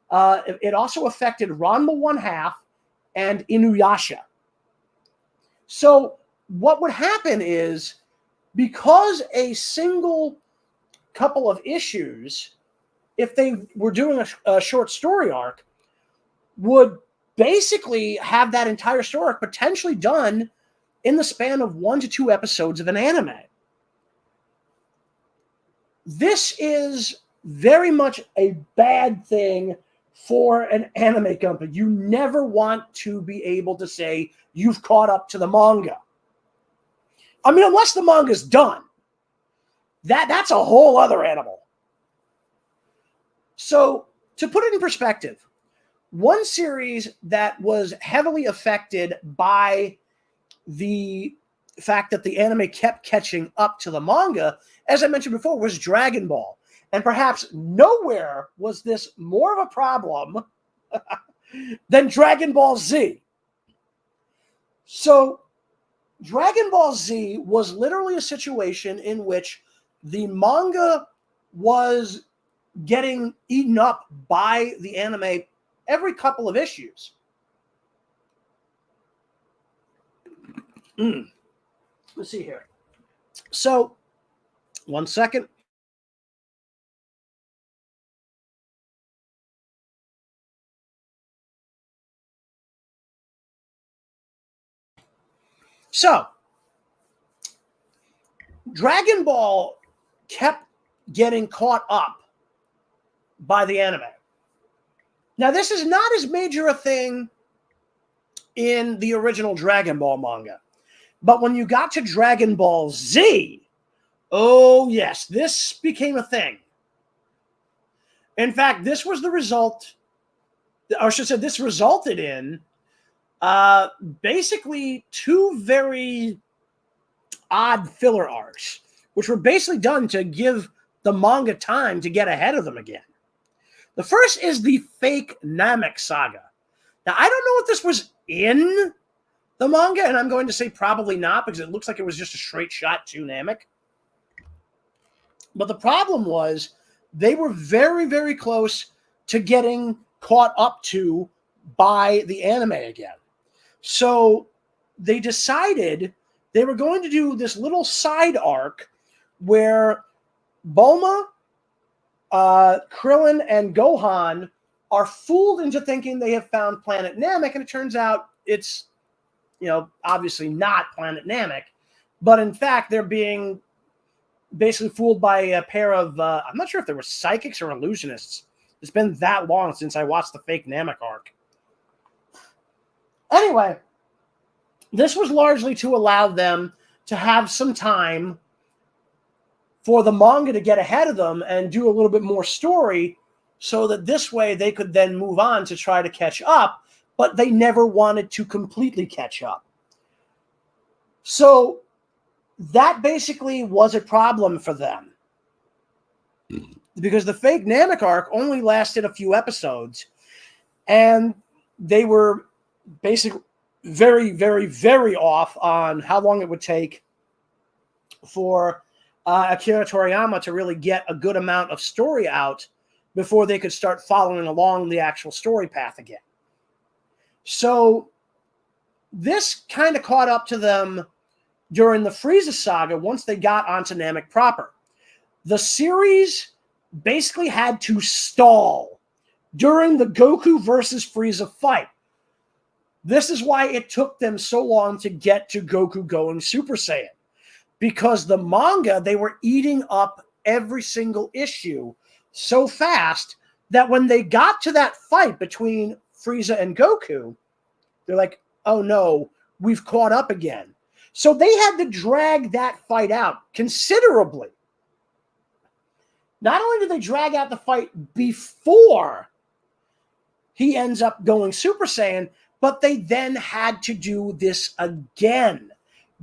affected Ranma 1/2 and Inuyasha. So what would happen is, because a single couple of issues, if they were doing a short story arc, would basically have that entire story arc potentially done in the span of 1 to 2 episodes of an anime. This is very much a bad thing for an anime company. You never want to be able to say you've caught up to the manga. I mean, unless the manga's done. That's a whole other animal. So, to put it in perspective, one series that was heavily affected by the fact that the anime kept catching up to the manga, as I mentioned before, was Dragon Ball. And perhaps nowhere was this more of a problem than Dragon Ball Z. So, Dragon Ball Z was literally a situation in which the manga was getting eaten up by the anime every couple of issues. Let's see here. So, 1 second. So, Dragon Ball kept getting caught up by the anime. Now, this is not as major a thing in the original Dragon Ball manga. But when you got to Dragon Ball Z, oh yes, this became a thing. In fact, this was the result, or I should say, this resulted in basically 2 very odd filler arcs, which were basically done to give the manga time to get ahead of them again. The first is the fake Namek saga. Now, I don't know if this was in the manga, and I'm going to say probably not, because it looks like it was just a straight shot to Namek. But the problem was they were very, very close to getting caught up to by the anime again. So they decided they were going to do this little side arc where Bulma, Krillin, and Gohan are fooled into thinking they have found Planet Namek, and it turns out it's, obviously not Planet Namek, but in fact they're being basically fooled by a pair of, I'm not sure if they were psychics or illusionists. It's been that long since I watched the fake Namek arc. Anyway, this was largely to allow them to have some time for the manga to get ahead of them and do a little bit more story, so that this way they could then move on to try to catch up, but they never wanted to completely catch up. So that basically was a problem for them, because the fake Namek arc only lasted a few episodes, and they were basically very, very, very off on how long it would take for Akira Toriyama to really get a good amount of story out before they could start following along the actual story path again. So this kind of caught up to them during the Frieza saga once they got onto Namek proper. The series basically had to stall during the Goku versus Frieza fight. This is why it took them so long to get to Goku going Super Saiyan. Because the manga, they were eating up every single issue so fast that when they got to that fight between Frieza and Goku, they're like, oh no, we've caught up again. So they had to drag that fight out considerably. Not only did they drag out the fight before he ends up going Super Saiyan, but they then had to do this again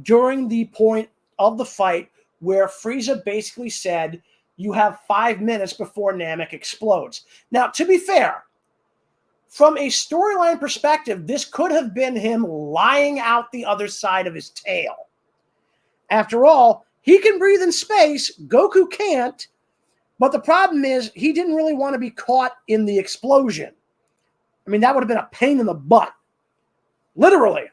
during the point of the fight where Frieza basically said, you have 5 minutes before Namek explodes. Now, to be fair, from a storyline perspective, this could have been him lying out the other side of his tail. After all, he can breathe in space, Goku can't, but the problem is he didn't really want to be caught in the explosion. I mean, that would have been a pain in the butt. Literally.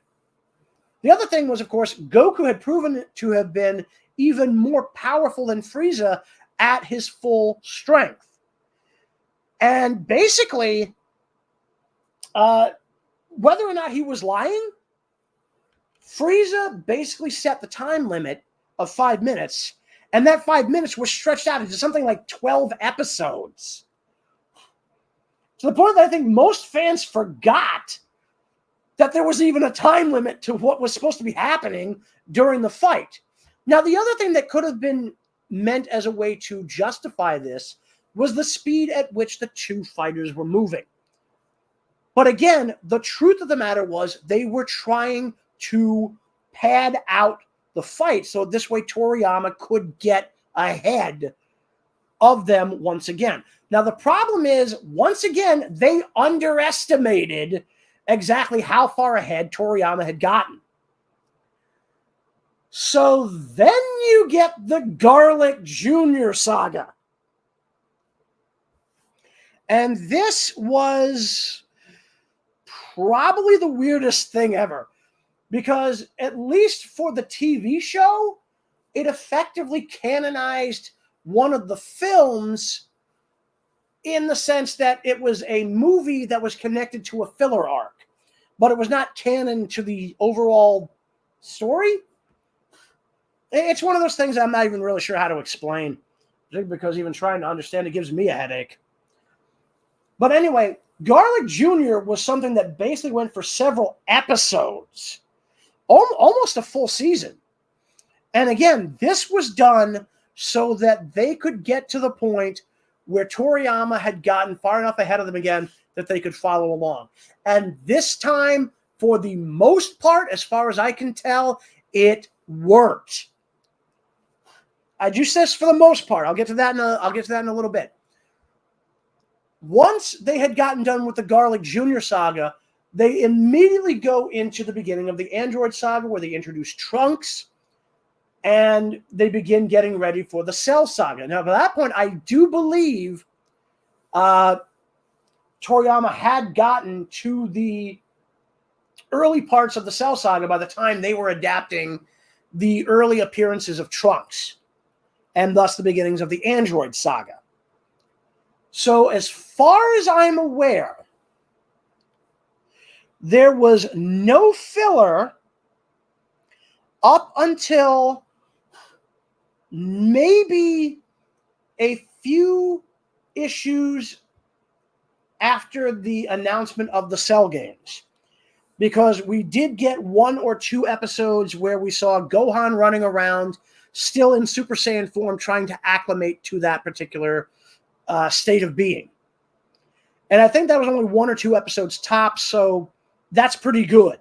The other thing was, of course, Goku had proven to have been even more powerful than Frieza at his full strength. And basically, whether or not he was lying, Frieza basically set the time limit of 5 minutes, and that 5 minutes was stretched out into something like 12 episodes. To the point that I think most fans forgot that there was even a time limit to what was supposed to be happening during the fight. Now, the other thing that could have been meant as a way to justify this was the speed at which the two fighters were moving. But again, the truth of the matter was they were trying to pad out the fight so this way Toriyama could get ahead of them once again. Now, the problem is, once again, they underestimated exactly how far ahead Toriyama had gotten. So then you get the Garlic Jr. saga. And this was probably the weirdest thing ever. Because at least for the TV show, it effectively canonized one of the films in the sense that it was a movie that was connected to a filler arc. But it was not canon to the overall story. It's one of those things I'm not even really sure how to explain, because even trying to understand it gives me a headache. But anyway, Garlic Jr. was something that basically went for several episodes, almost a full season. And again, this was done so that they could get to the point where Toriyama had gotten far enough ahead of them again that they could follow along. And this time, for the most part, as far as I can tell, it worked. I just said this for the most part. I'll get to that in a little bit. Once they had gotten done with the Garlic Jr. saga, they immediately go into the beginning of the Android saga, where they introduce Trunks, and they begin getting ready for the Cell saga. Now, by that point, I do believe Toriyama had gotten to the early parts of the Cell saga by the time they were adapting the early appearances of Trunks, and thus the beginnings of the Android saga. So as far as I'm aware, there was no filler up until maybe a few issues after the announcement of the Cell games. Because we did get 1 or 2 episodes where we saw Gohan running around, still in Super Saiyan form, trying to acclimate to that particular state of being. And I think that was only 1 or 2 episodes tops, so that's pretty good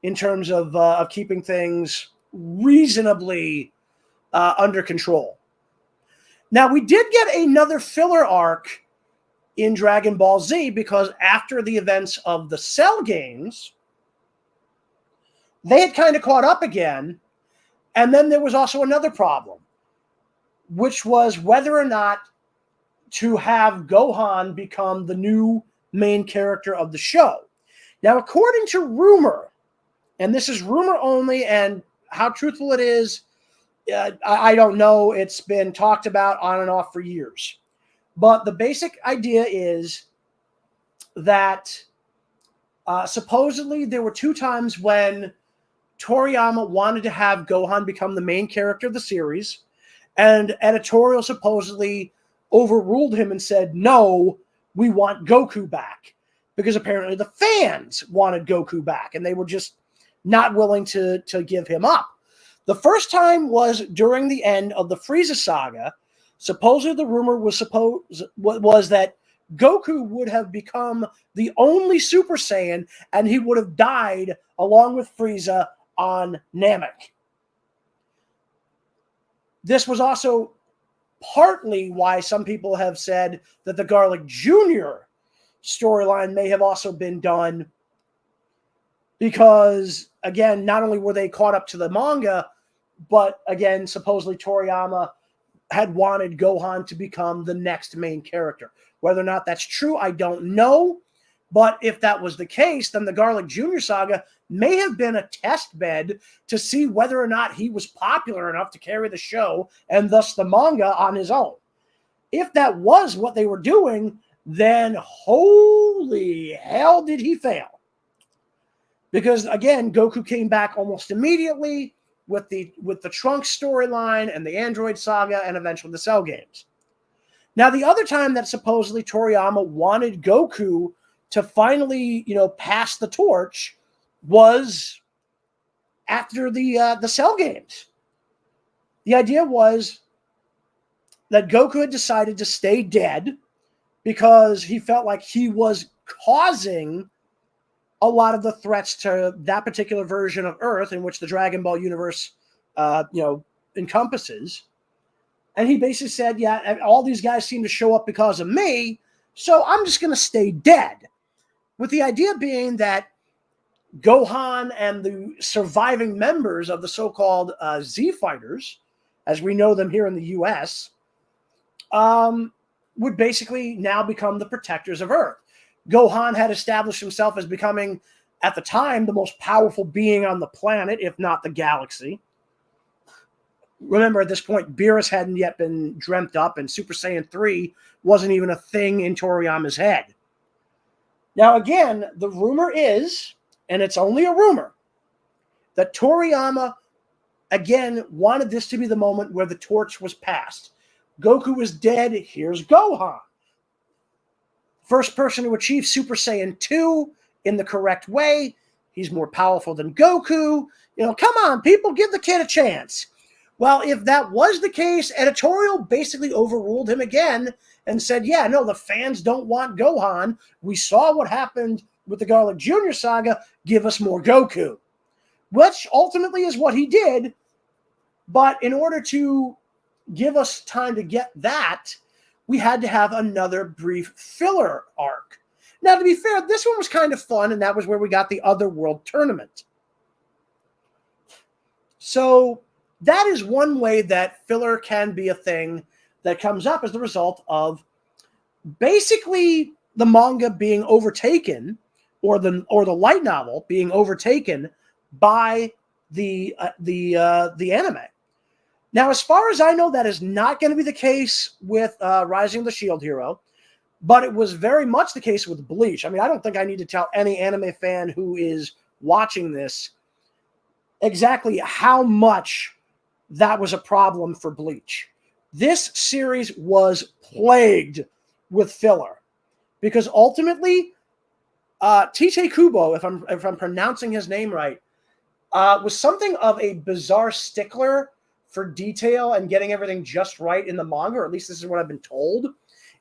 in terms of keeping things reasonably under control. Now, we did get another filler arc in Dragon Ball Z, because after the events of the Cell games, they had kind of caught up again, and then there was also another problem, which was whether or not to have Gohan become the new main character of the show. Now, according to rumor, and this is rumor only, and how truthful it is, I don't know. It's been talked about on and off for years. But the basic idea is that supposedly there were 2 times when Toriyama wanted to have Gohan become the main character of the series, and editorial supposedly overruled him and said, no, we want Goku back. Because apparently the fans wanted Goku back, and they were just not willing to give him up. The first time was during the end of the Frieza saga. Supposedly the rumor was that Goku would have become the only Super Saiyan, and he would have died along with Frieza on Namek. This was also partly why some people have said that the Garlic Jr. storyline may have also been done because, again, not only were they caught up to the manga, but, again, supposedly Toriyama had wanted Gohan to become the next main character. Whether or not that's true, I don't know. But if that was the case, then the Garlic Jr. saga may have been a test bed to see whether or not he was popular enough to carry the show and thus the manga on his own. If that was what they were doing, then holy hell did he fail. Because, again, Goku came back almost immediately with the Trunks storyline and the Android saga and eventually the Cell games. Now, the other time that supposedly Toriyama wanted Goku to finally, pass the torch was after the Cell games. The idea was that Goku had decided to stay dead because he felt like he was causing a lot of the threats to that particular version of Earth in which the Dragon Ball universe, encompasses. And he basically said, yeah, all these guys seem to show up because of me, so I'm just going to stay dead. With the idea being that Gohan and the surviving members of the so-called Z Fighters, as we know them here in the U.S., would basically now become the protectors of Earth. Gohan had established himself as becoming, at the time, the most powerful being on the planet, if not the galaxy. Remember, at this point, Beerus hadn't yet been dreamt up, and Super Saiyan 3 wasn't even a thing in Toriyama's head. Now, again, the rumor is, and it's only a rumor, that Toriyama, again, wanted this to be the moment where the torch was passed. Goku is dead, here's Gohan. First person to achieve Super Saiyan 2 in the correct way. He's more powerful than Goku. Come on, people, give the kid a chance. Well, if that was the case, editorial basically overruled him again and said, yeah, no, the fans don't want Gohan. We saw what happened with the Garlic Jr. saga. Give us more Goku. Which ultimately is what he did. But in order to give us time to get that, we had to have another brief filler arc. Now, to be fair, this one was kind of fun, and that was where we got the Otherworld tournament. So that is one way that filler can be a thing that comes up as the result of basically the manga being overtaken, or the light novel being overtaken by the anime. Now, as far as I know, that is not going to be the case with Rising of the Shield Hero, but it was very much the case with Bleach. I mean, I don't think I need to tell any anime fan who is watching this exactly how much that was a problem for Bleach. This series was plagued with filler because ultimately, Tite Kubo, if I'm pronouncing his name right, was something of a bizarre stickler for detail and getting everything just right in the manga, or at least this is what I've been told.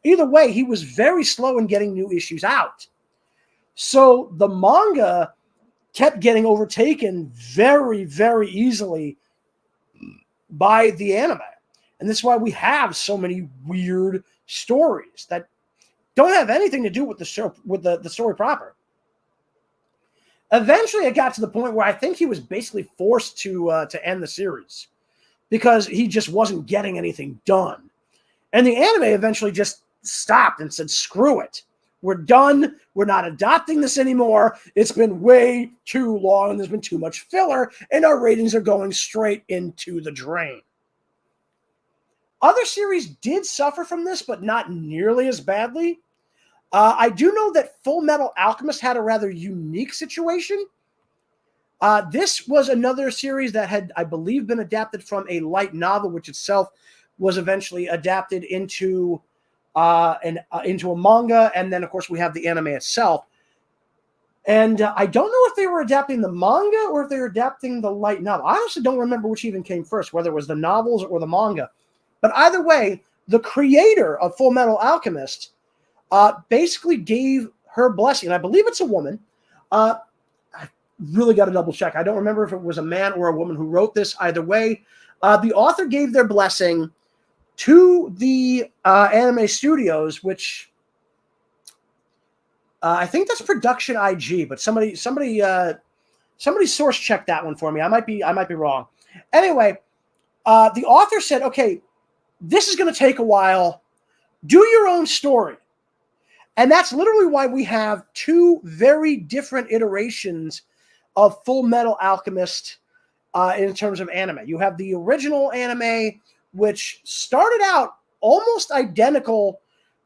Either way, he was very slow in getting new issues out. So the manga kept getting overtaken very, very easily by the anime. And this is why we have so many weird stories that don't have anything to do with the show, with the story proper. Eventually, it got to the point where I think he was basically forced to end the series because he just wasn't getting anything done. And the anime eventually just stopped and said, screw it. We're done. We're not adopting this anymore. It's been way too long. There's been too much filler, and our ratings are going straight into the drain. Other series did suffer from this, but not nearly as badly. I do know that Full Metal Alchemist had a rather unique situation. This was another series that had, I believe, been adapted from a light novel, which itself was eventually adapted into into a manga, and then, of course, we have the anime itself. And I don't know if they were adapting the manga or if they were adapting the light novel. I honestly don't remember which even came first, whether it was the novels or the manga. But either way, the creator of Full Metal Alchemist basically gave her blessing. And I believe it's a woman. I really got to double check. I don't remember if it was a man or a woman who wrote this. Either way, the author gave their blessing to the anime studios, which I think that's Production IG, but somebody source checked that one for me. I might be wrong. Anyway, the author said, "Okay, this is going to take a while. Do your own story." And that's literally why we have two very different iterations of Full Metal Alchemist in terms of anime. You have the original anime, which started out almost identical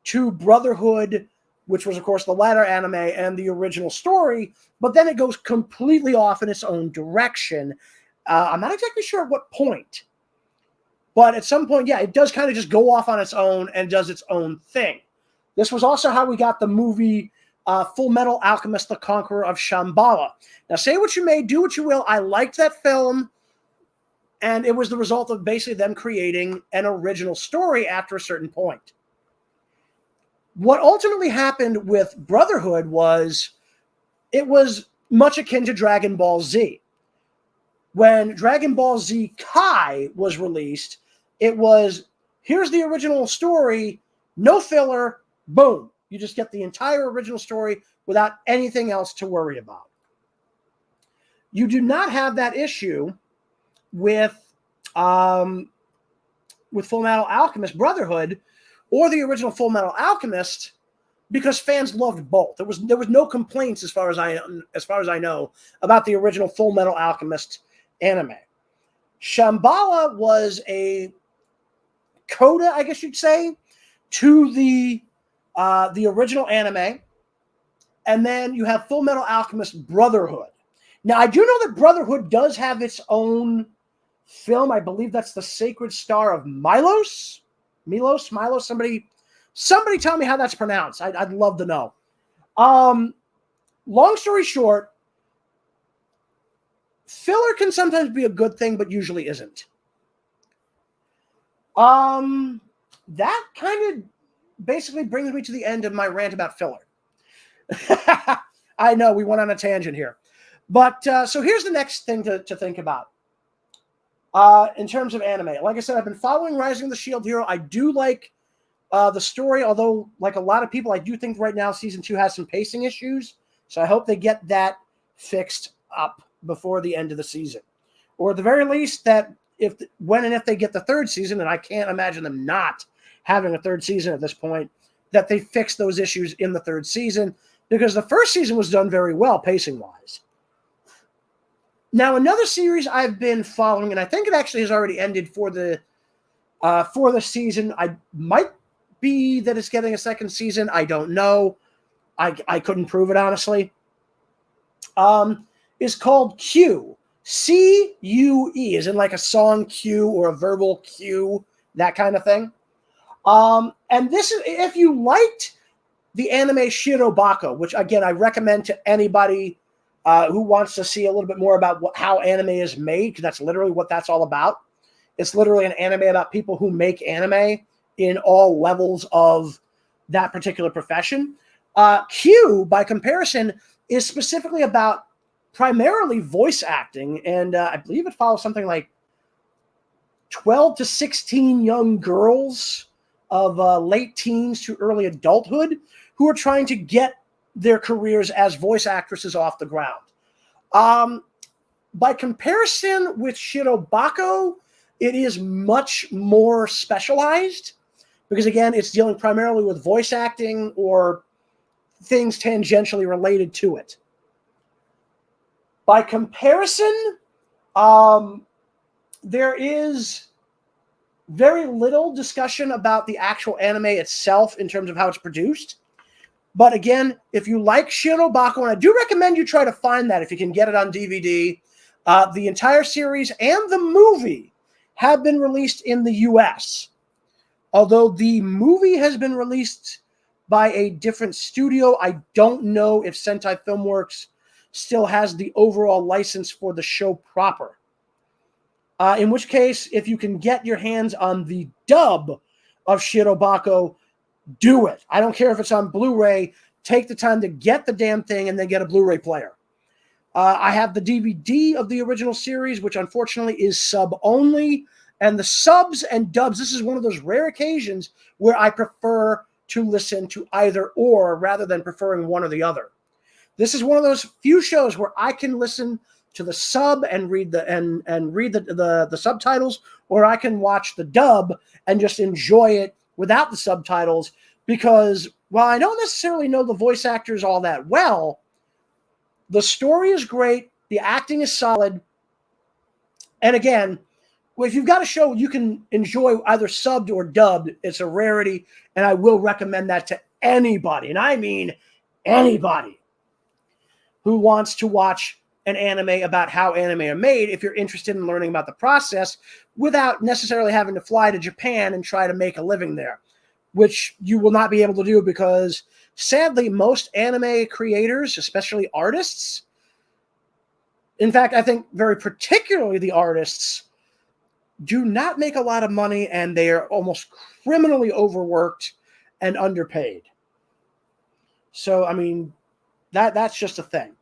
to Brotherhood, which was, of course, the latter anime and the original story, but then it goes completely off in its own direction. I'm not exactly sure at what point, but at some point, yeah, it does kind of just go off on its own and does its own thing. This was also how we got the movie Full Metal Alchemist, The Conqueror of Shambhala. Now, say what you may, do what you will. I liked that film, and it was the result of basically them creating an original story after a certain point. What ultimately happened with Brotherhood was it was much akin to Dragon Ball Z. When Dragon Ball Z Kai was released, it was, here's the original story, no filler, boom. You just get the entire original story without anything else to worry about. You do not have that issue with Full Metal Alchemist Brotherhood or the original Full Metal Alchemist, because fans loved both. There was no complaints as far as I know about the original Full Metal Alchemist anime. Shambhala was a coda, I guess you'd say, to the original anime, and then you have Full Metal Alchemist Brotherhood. Now, I do know that Brotherhood does have its own film. I believe that's The Sacred Star of Milos. Somebody tell me how that's pronounced. I'd love to know. Long story short, filler can sometimes be a good thing, but usually isn't. That kind of basically brings me to the end of my rant about filler. I know we went on a tangent here. But so here's the next thing to think about. In terms of anime, like I said, I've been following Rising of the Shield Hero. I do like the story, although, like a lot of people, I do think right now season 2 has some pacing issues. So I hope they get that fixed up before the end of the season, or at the very least that when and if they get the third season, and I can't imagine them not having a third season at this point, that they fix those issues in the third season, because the first season was done very well pacing wise. Now, another series I've been following, and I think it actually has already ended for the season. I might be that it's getting a second season. I don't know. I couldn't prove it, honestly. Is called Q. C-U-E, as in like a song cue or a verbal cue, that kind of thing. And this is, if you liked the anime Shirobako, which again I recommend to anybody who wants to see a little bit more about how anime is made, because that's literally what that's all about. It's literally an anime about people who make anime in all levels of that particular profession. Q, by comparison, is specifically about primarily voice acting, and I believe it follows something like 12 to 16 young girls of late teens to early adulthood who are trying to get their careers as voice actresses off the ground. By comparison with Shirobako, it is much more specialized because, again, it's dealing primarily with voice acting or things tangentially related to it. By comparison, there is very little discussion about the actual anime itself in terms of how it's produced. But again, if you like Shirobako, and I do recommend you try to find that if you can get it on DVD, the entire series and the movie have been released in the US. Although the movie has been released by a different studio, I don't know if Sentai Filmworks still has the overall license for the show proper. In which case, if you can get your hands on the dub of Shirobako, do it. I don't care if it's on Blu-ray. Take the time to get the damn thing and then get a Blu-ray player. I have the DVD of the original series, which unfortunately is sub-only. And the subs and dubs, this is one of those rare occasions where I prefer to listen to either or rather than preferring one or the other. This is one of those few shows where I can listen to the sub and read the subtitles, or I can watch the dub and just enjoy it without the subtitles, because while I don't necessarily know the voice actors all that well, the story is great, the acting is solid, and again, if you've got a show you can enjoy either subbed or dubbed, it's a rarity, and I will recommend that to anybody, and I mean anybody who wants to watch an anime about how anime are made, if you're interested in learning about the process without necessarily having to fly to Japan and try to make a living there, which you will not be able to do because, sadly, most anime creators, especially artists, in fact, I think very particularly the artists, do not make a lot of money, and they are almost criminally overworked and underpaid. So, I mean, that's just a thing.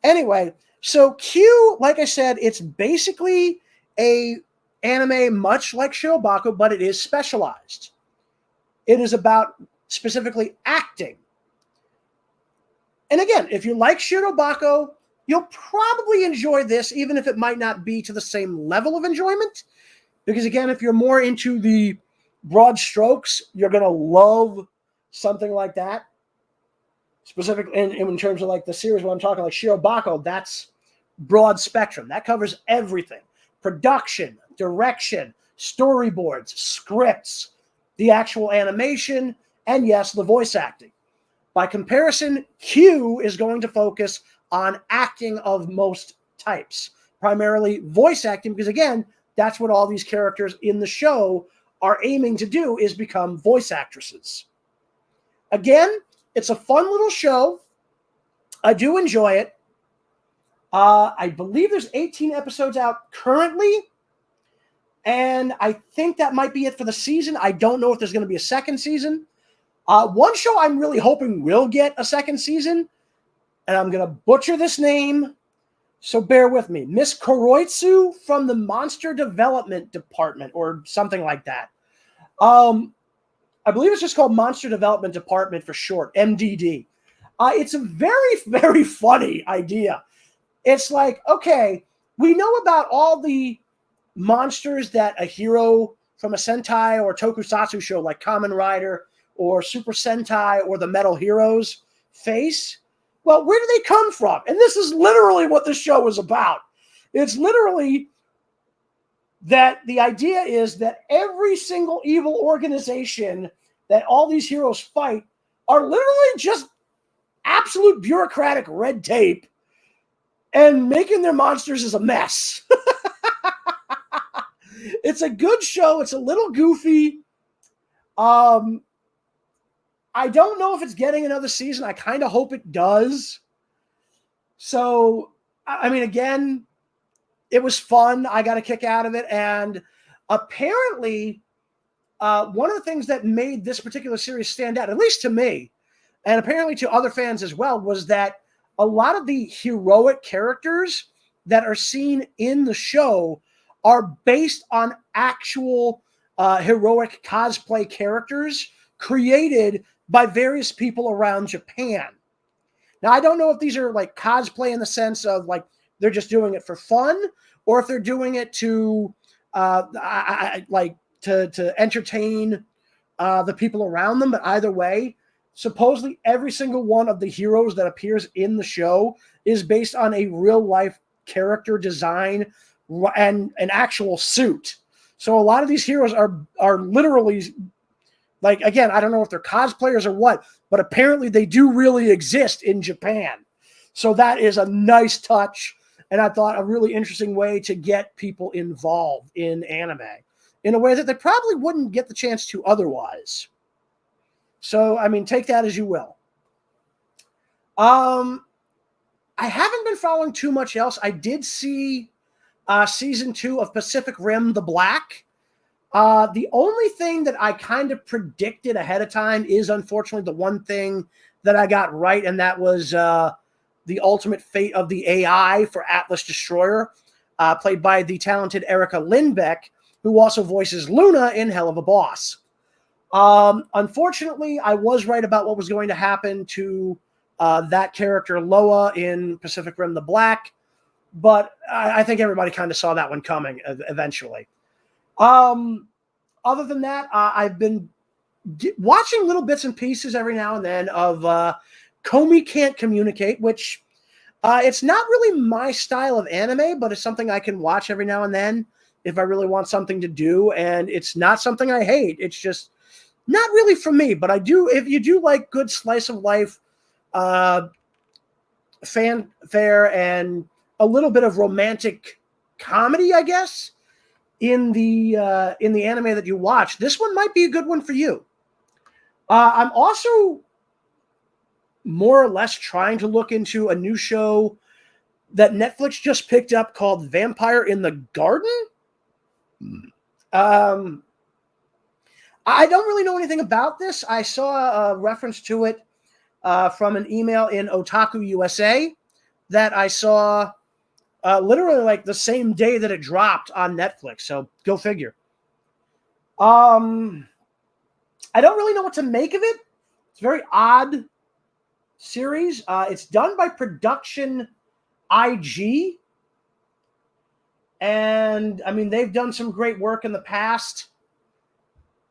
Anyway, so Q, like I said, it's basically a anime much like Shirobako, but it is specialized. It is about specifically acting. And again, if you like Shirobako, you'll probably enjoy this, even if it might not be to the same level of enjoyment. Because again, if you're more into the broad strokes, you're going to love something like that. Specifically in terms of like the series when I'm talking like Shirobako, that's broad spectrum. That covers everything. Production, direction, storyboards, scripts, the actual animation, and yes, the voice acting. By comparison, Q is going to focus on acting of most types, primarily voice acting, because again, that's what all these characters in the show are aiming to do, is become voice actresses. Again, it's a fun little show. I do enjoy it. I believe there's 18 episodes out currently, and I think that might be it for the season. I don't know if there's going to be a second season. One show I'm really hoping will get a second season, and I'm going to butcher this name, so bear with me. Miss Koroitsu from the Monster Development Department, or something like that. I believe it's just called Monster Development Department for short, MDD. It's a very, very funny idea. It's like, okay, we know about all the monsters that a hero from a Sentai or Tokusatsu show like Kamen Rider or Super Sentai or the Metal Heroes face. Well, where do they come from? And this is literally what this show is about. It's literally that the idea is that every single evil organization that all these heroes fight are literally just absolute bureaucratic red tape, and making their monsters is a mess. It's a good show. It's a little goofy. I don't know if it's getting another season. I kind of hope it does. So, I mean, again, it was fun. I got a kick out of it. And apparently, one of the things that made this particular series stand out, at least to me, and apparently to other fans as well, was that a lot of the heroic characters that are seen in the show are based on actual heroic cosplay characters created by various people around Japan. Now, I don't know if these are like cosplay in the sense of like they're just doing it for fun, or if they're doing it to to entertain the people around them. But either way, supposedly every single one of the heroes that appears in the show is based on a real life character design and an actual suit. So a lot of these heroes are literally Like, again, I don't know if they're cosplayers or what, but apparently they do really exist in Japan. So that is a nice touch, and I thought a really interesting way to get people involved in anime in a way that they probably wouldn't get the chance to otherwise. So, I mean, take that as you will. I haven't been following too much else. I did see season 2 of Pacific Rim: The Black. The only thing that I kind of predicted ahead of time is, unfortunately, the one thing that I got right, and that was the ultimate fate of the AI for Atlas Destroyer, played by the talented Erica Lindbeck, who also voices Luna in Hell of a Boss. Unfortunately, I was right about what was going to happen to that character, Loa, in Pacific Rim: The Black, but I think everybody kind of saw that one coming eventually. Other than that, I've been watching little bits and pieces every now and then of Comey Can't Communicate, which it's not really my style of anime, but it's something I can watch every now and then if I really want something to do, and it's not something I hate. It's just not really for me, but I do, if you do like good slice of life fanfare and a little bit of romantic comedy, I guess, in the anime that you watch, this one might be a good one for you. I'm also more or less trying to look into a new show that Netflix just picked up called Vampire in the Garden. I don't really know anything about this. I saw a reference to it from an email in Otaku USA that I saw literally like the same day that it dropped on Netflix. So go figure. I don't really know what to make of it. It's a very odd series. It's done by Production IG. And, I mean, they've done some great work in the past.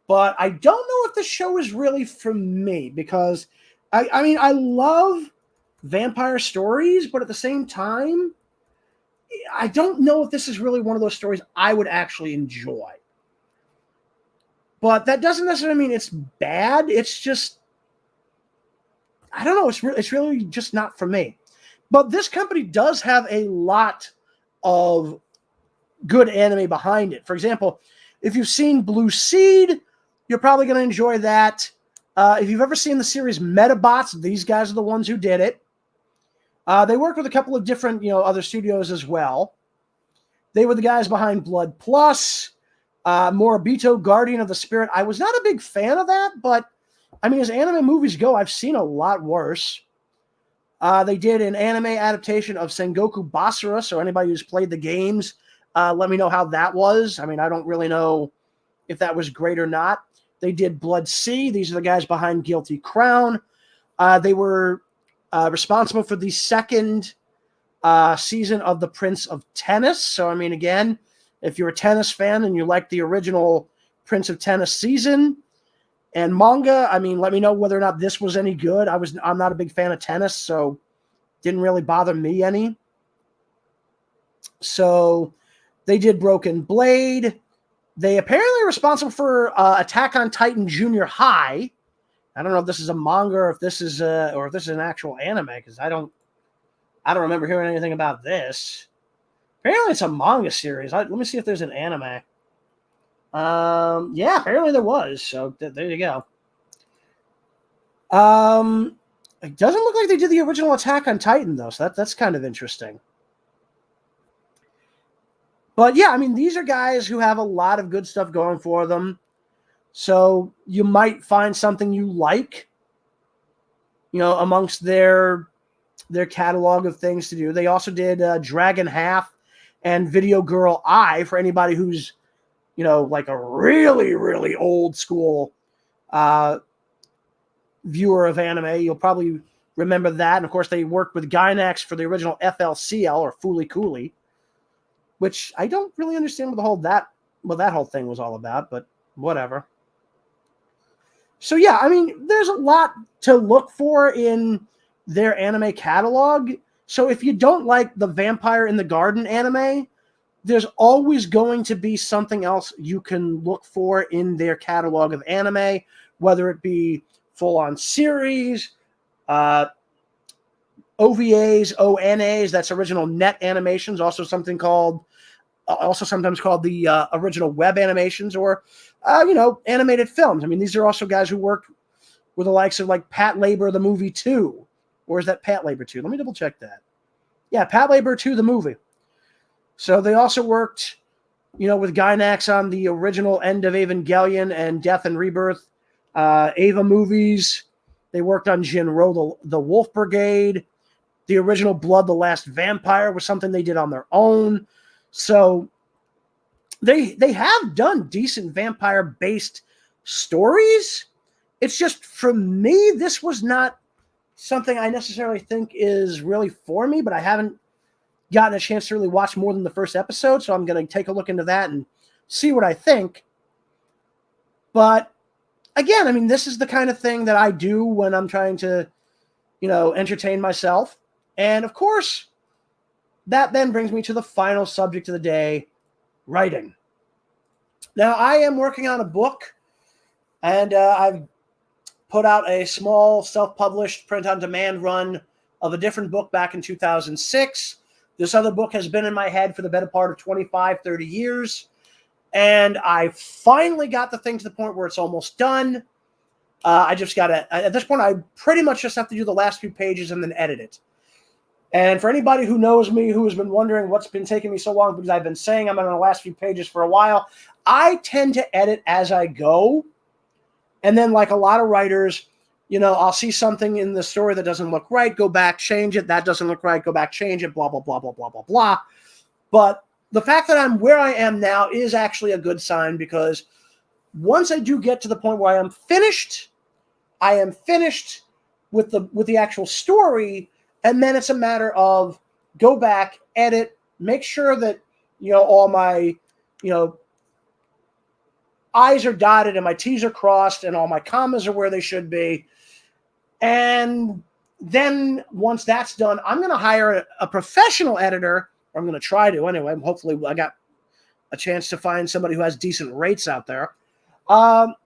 But I don't know if the show is really for me because, I mean, I love vampire stories, but at the same time, I don't know if this is really one of those stories I would actually enjoy. But that doesn't necessarily mean it's bad. It's just, I don't know. It's really just not for me. But this company does have a lot of good anime behind it. For example, if you've seen Blue Seed, you're probably going to enjoy that. If you've ever seen the series Metabots, these guys are the ones who did it. They worked with a couple of different, other studios as well. They were the guys behind Blood Plus, Moribito, Guardian of the Spirit. I was not a big fan of that, but, I mean, as anime movies go, I've seen a lot worse. They did an anime adaptation of Sengoku Basara, so anybody who's played the games, let me know how that was. I mean, I don't really know if that was great or not. They did Blood Sea. These are the guys behind Guilty Crown. They were responsible for the second season of The Prince of Tennis. So, I mean, again, if you're a tennis fan and you like the original Prince of Tennis season and manga, I mean, let me know whether or not this was any good. I'm not a big fan of tennis, so didn't really bother me any. So they did Broken Blade. They apparently are responsible for Attack on Titan Junior High. I don't know if this is a manga or if this is an actual anime because I don't remember hearing anything about this. Apparently, it's a manga series. Let me see if there's an anime. Yeah, apparently there was. So there you go. It doesn't look like they did the original Attack on Titan though, so that's kind of interesting. But yeah, I mean, these are guys who have a lot of good stuff going for them. So you might find something you like, amongst their catalog of things to do. They also did Dragon Half and Video Girl Eye for anybody who's, like a really, really old school viewer of anime. You'll probably remember that. And of course, they worked with Gainax for the original FLCL or Fooly Cooly, which I don't really understand what that whole thing was all about, but whatever. So yeah, I mean, there's a lot to look for in their anime catalog. So if you don't like the Vampire in the Garden anime, there's always going to be something else you can look for in their catalog of anime whether it be full-on series, OVAs, ONAs, that's original net animations, also sometimes called the original web animations, or animated films. I mean, these are also guys who worked with the likes of like Pat Labor, the movie 2. Or is that Pat Labor 2? Let me double check that. Yeah, Pat Labor 2, the movie. So they also worked, with Gainax on the original End of Evangelion and Death and Rebirth Eva movies. They worked on Jinro, the Wolf Brigade. The original Blood, the Last Vampire was something they did on their own. So they have done decent vampire-based stories. It's just, for me, this was not something I necessarily think is really for me, but I haven't gotten a chance to really watch more than the first episode, so I'm going to take a look into that and see what I think. But again, I mean, this is the kind of thing that I do when I'm trying to, entertain myself. And of course, that then brings me to the final subject of the day, writing. Now, I am working on a book, and I've put out a small self-published print-on-demand run of a different book back in 2006. This other book has been in my head for the better part of 25, 30 years. And I finally got the thing to the point where it's almost done. I just got to, at this point, I pretty much just have to do the last few pages and then edit it. And for anybody who knows me, who has been wondering what's been taking me so long, because I've been saying I'm on the last few pages for a while, I tend to edit as I go. And then, like a lot of writers, I'll see something in the story that doesn't look right, go back, change it. That doesn't look right, go back, change it, blah, blah, blah, blah, blah, blah, blah. But the fact that I'm where I am now is actually a good sign, because once I do get to the point where I am finished with the actual story, and then it's a matter of go back, edit, make sure that, all my, I's are dotted and my T's are crossed and all my commas are where they should be. And then once that's done, I'm going to hire a professional editor. Or I'm going to try to anyway. Hopefully I got a chance to find somebody who has decent rates out there. And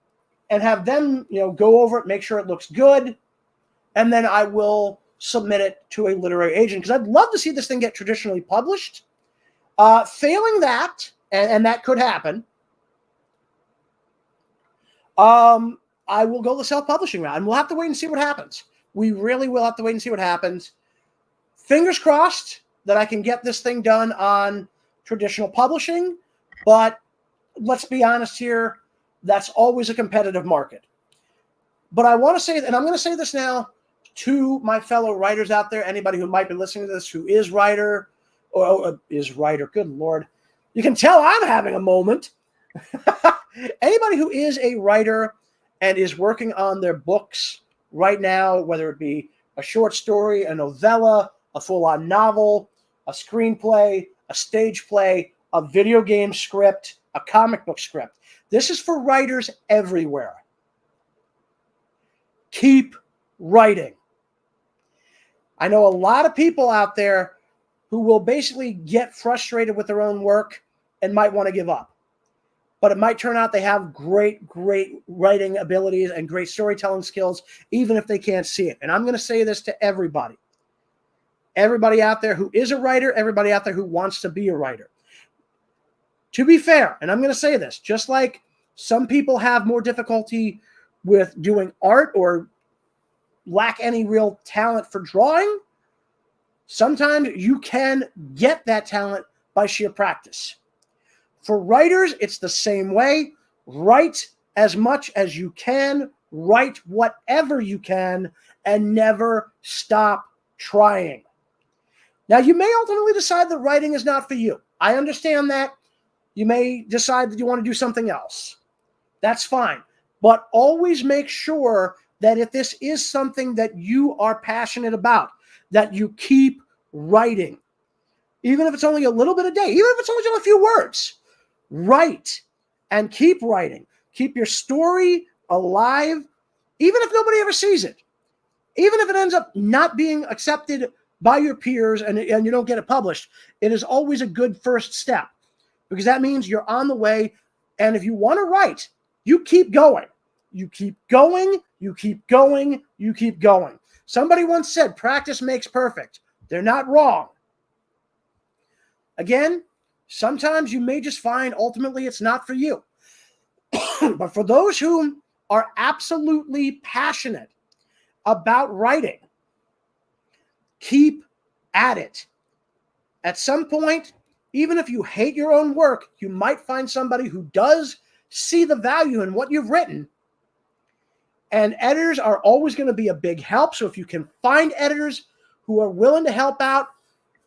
have them, go over it, make sure it looks good. And then I will submit it to a literary agent, because I'd love to see this thing get traditionally published. Failing that, and that could happen, I will go the self-publishing route, and we'll have to wait and see what happens. We really will have to wait and see what happens. Fingers crossed that I can get this thing done on traditional publishing, but let's be honest here, that's always a competitive market. But I want to say, and I'm going to say this now to my fellow writers out there, anybody who might be listening to this who is writer, good Lord. You can tell I'm having a moment. Anybody who is a writer and is working on their books right now, whether it be a short story, a novella, a full-on novel, a screenplay, a stage play, a video game script, a comic book script. This is for writers everywhere. Keep writing. I know a lot of people out there who will basically get frustrated with their own work and might want to give up. But it might turn out they have great, great writing abilities and great storytelling skills, even if they can't see it. And I'm going to say this to everybody. Everybody out there who is a writer, everybody out there who wants to be a writer. To be fair, and I'm going to say this, just like some people have more difficulty with doing art or lack any real talent for drawing, sometimes you can get that talent by sheer practice. For writers, it's the same way. Write as much as you can, write whatever you can, and never stop trying. Now, you may ultimately decide that writing is not for you. I understand that. You may decide that you want to do something else. That's fine. But always make sure that if this is something that you are passionate about, that you keep writing. Even if it's only a little bit a day, even if it's only just a few words. Write and keep writing. Keep your story alive, even if nobody ever sees it. Even if it ends up not being accepted by your peers and you don't get it published, it is always a good first step, because that means you're on the way. And if you want to write, you keep going. You keep going, you keep going, you keep going. Somebody once said, practice makes perfect. They're not wrong. Again, sometimes you may just find ultimately it's not for you. But for those who are absolutely passionate about writing, keep at it. At some point, even if you hate your own work, you might find somebody who does see the value in what you've written. And editors are always going to be a big help. So if you can find editors who are willing to help out,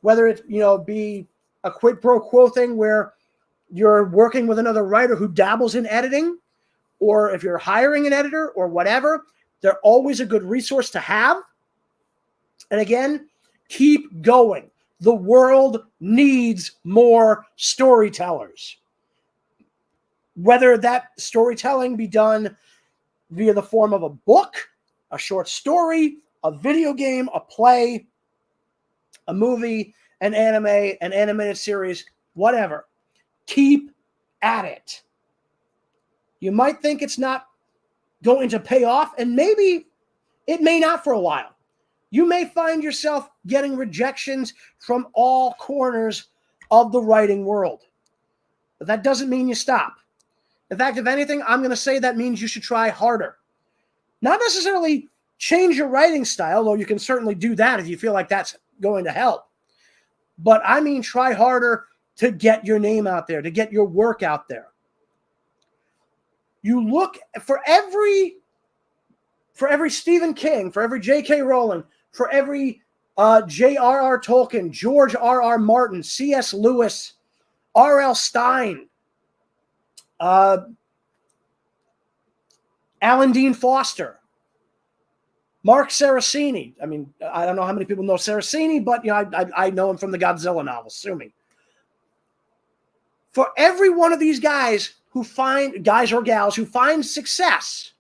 whether it be a quid pro quo thing where you're working with another writer who dabbles in editing, or if you're hiring an editor or whatever, they're always a good resource to have. And again, keep going. The world needs more storytellers. Whether that storytelling be done via the form of a book, a short story, a video game, a play, a movie, an anime, an animated series, whatever. Keep at it. You might think it's not going to pay off, and maybe it may not for a while. You may find yourself getting rejections from all corners of the writing world. But that doesn't mean you stop. In fact, if anything, I'm going to say that means you should try harder. Not necessarily change your writing style, though you can certainly do that if you feel like that's going to help. But I mean try harder to get your name out there, to get your work out there. You look for every Stephen King, for every J.K. Rowling, for every J.R.R. Tolkien, George R.R. Martin, C.S. Lewis, R.L. Stein, Alan Dean Foster, Mark Saraceni. I mean, I don't know how many people know Saraceni, but I know him from the Godzilla novels. Sue me. For every one of these guys or gals who find success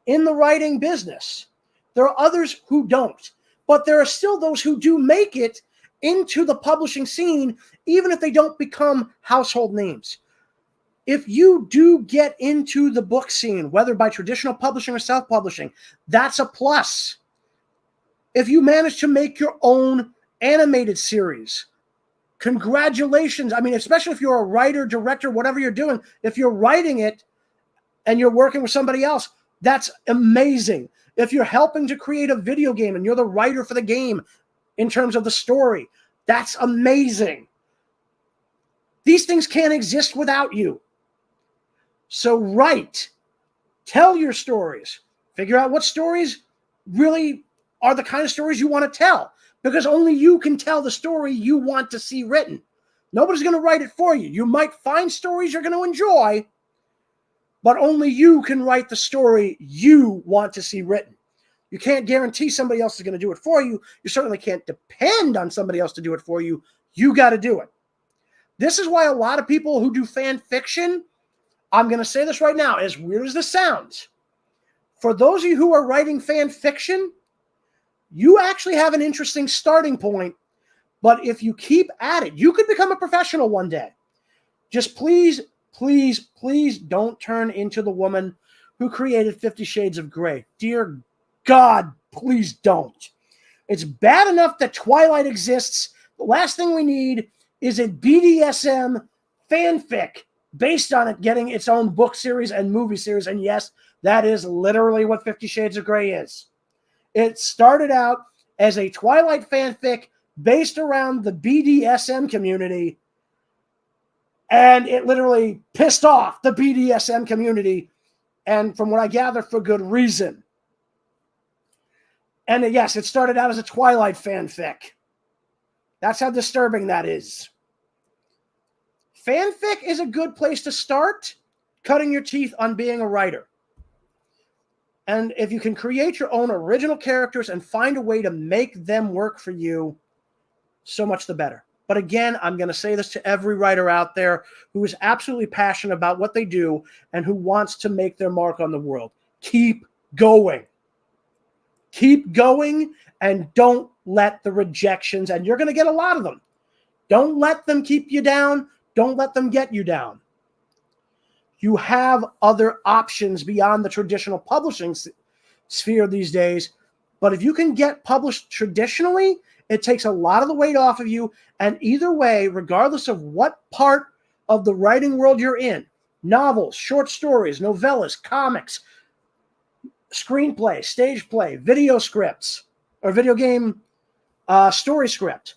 in the writing business, there are others who don't. But there are still those who do make it into the publishing scene, even if they don't become household names. If you do get into the book scene, whether by traditional publishing or self-publishing, that's a plus. If you manage to make your own animated series, congratulations. I mean, especially if you're a writer, director, whatever you're doing, if you're writing it and you're working with somebody else, that's amazing. If you're helping to create a video game and you're the writer for the game in terms of the story, that's amazing. These things can't exist without you. So write, tell your stories, figure out what stories really are the kind of stories you want to tell, because only you can tell the story you want to see written. Nobody's going to write it for you. You might find stories you're going to enjoy, but only you can write the story you want to see written. You can't guarantee somebody else is going to do it for you. You certainly can't depend on somebody else to do it for you. You got to do it. This is why a lot of people who do fan fiction, I'm going to say this right now, as weird as this sounds, for those of you who are writing fan fiction, you actually have an interesting starting point, but if you keep at it, you could become a professional one day. Just please, please, please don't turn into the woman who created 50 Shades of Grey. Dear God, please don't. It's bad enough that Twilight exists. The last thing we need is a BDSM fanfic based on it getting its own book series and movie series. And yes, that is literally what 50 Shades of Grey is. It started out as a Twilight fanfic based around the BDSM community, and it literally pissed off the BDSM community, and from what I gather, for good reason. And yes, it started out as a Twilight fanfic. That's how disturbing that is. Fanfic is a good place to start cutting your teeth on being a writer. And if you can create your own original characters and find a way to make them work for you, so much the better. But again, I'm going to say this to every writer out there who is absolutely passionate about what they do and who wants to make their mark on the world. Keep going. Keep going, and don't let the rejections, and you're going to get a lot of them. Don't let them keep you down. Don't let them get you down. You have other options beyond the traditional publishing sphere these days. But if you can get published traditionally, it takes a lot of the weight off of you. And either way, regardless of what part of the writing world you're in, novels, short stories, novellas, comics, screenplay, stage play, video scripts, or video game story script,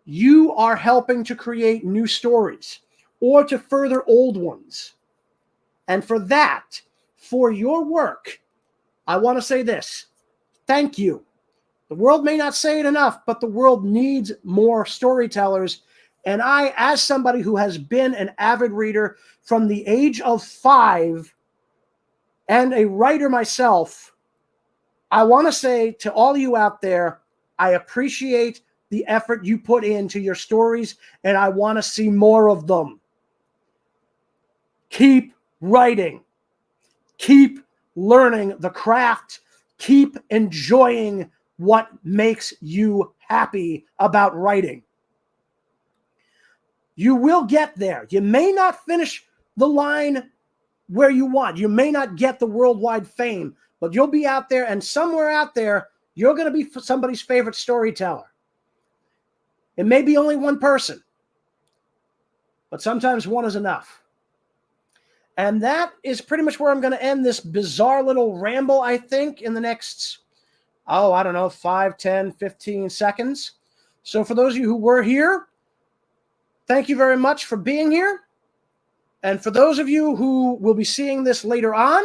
you are helping to create new stories or to further old ones. And for that, for your work, I want to say this. Thank you. The world may not say it enough, but the world needs more storytellers. And I, as somebody who has been an avid reader from the age of 5 and a writer myself, I want to say to all you out there, I appreciate the effort you put into your stories, and I want to see more of them. Keep writing. Keep learning the craft. Keep enjoying what makes you happy about writing. You will get there. You may not finish the line where you want. You may not get the worldwide fame, but you'll be out there, and somewhere out there, you're going to be somebody's favorite storyteller. It may be only one person, but sometimes one is enough. And that is pretty much where I'm going to end this bizarre little ramble, I think, in the next, 5, 10, 15 seconds. So for those of you who were here, thank you very much for being here. And for those of you who will be seeing this later on,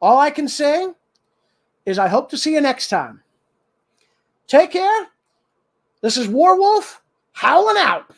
all I can say is I hope to see you next time. Take care. This is Warwolf, howling out.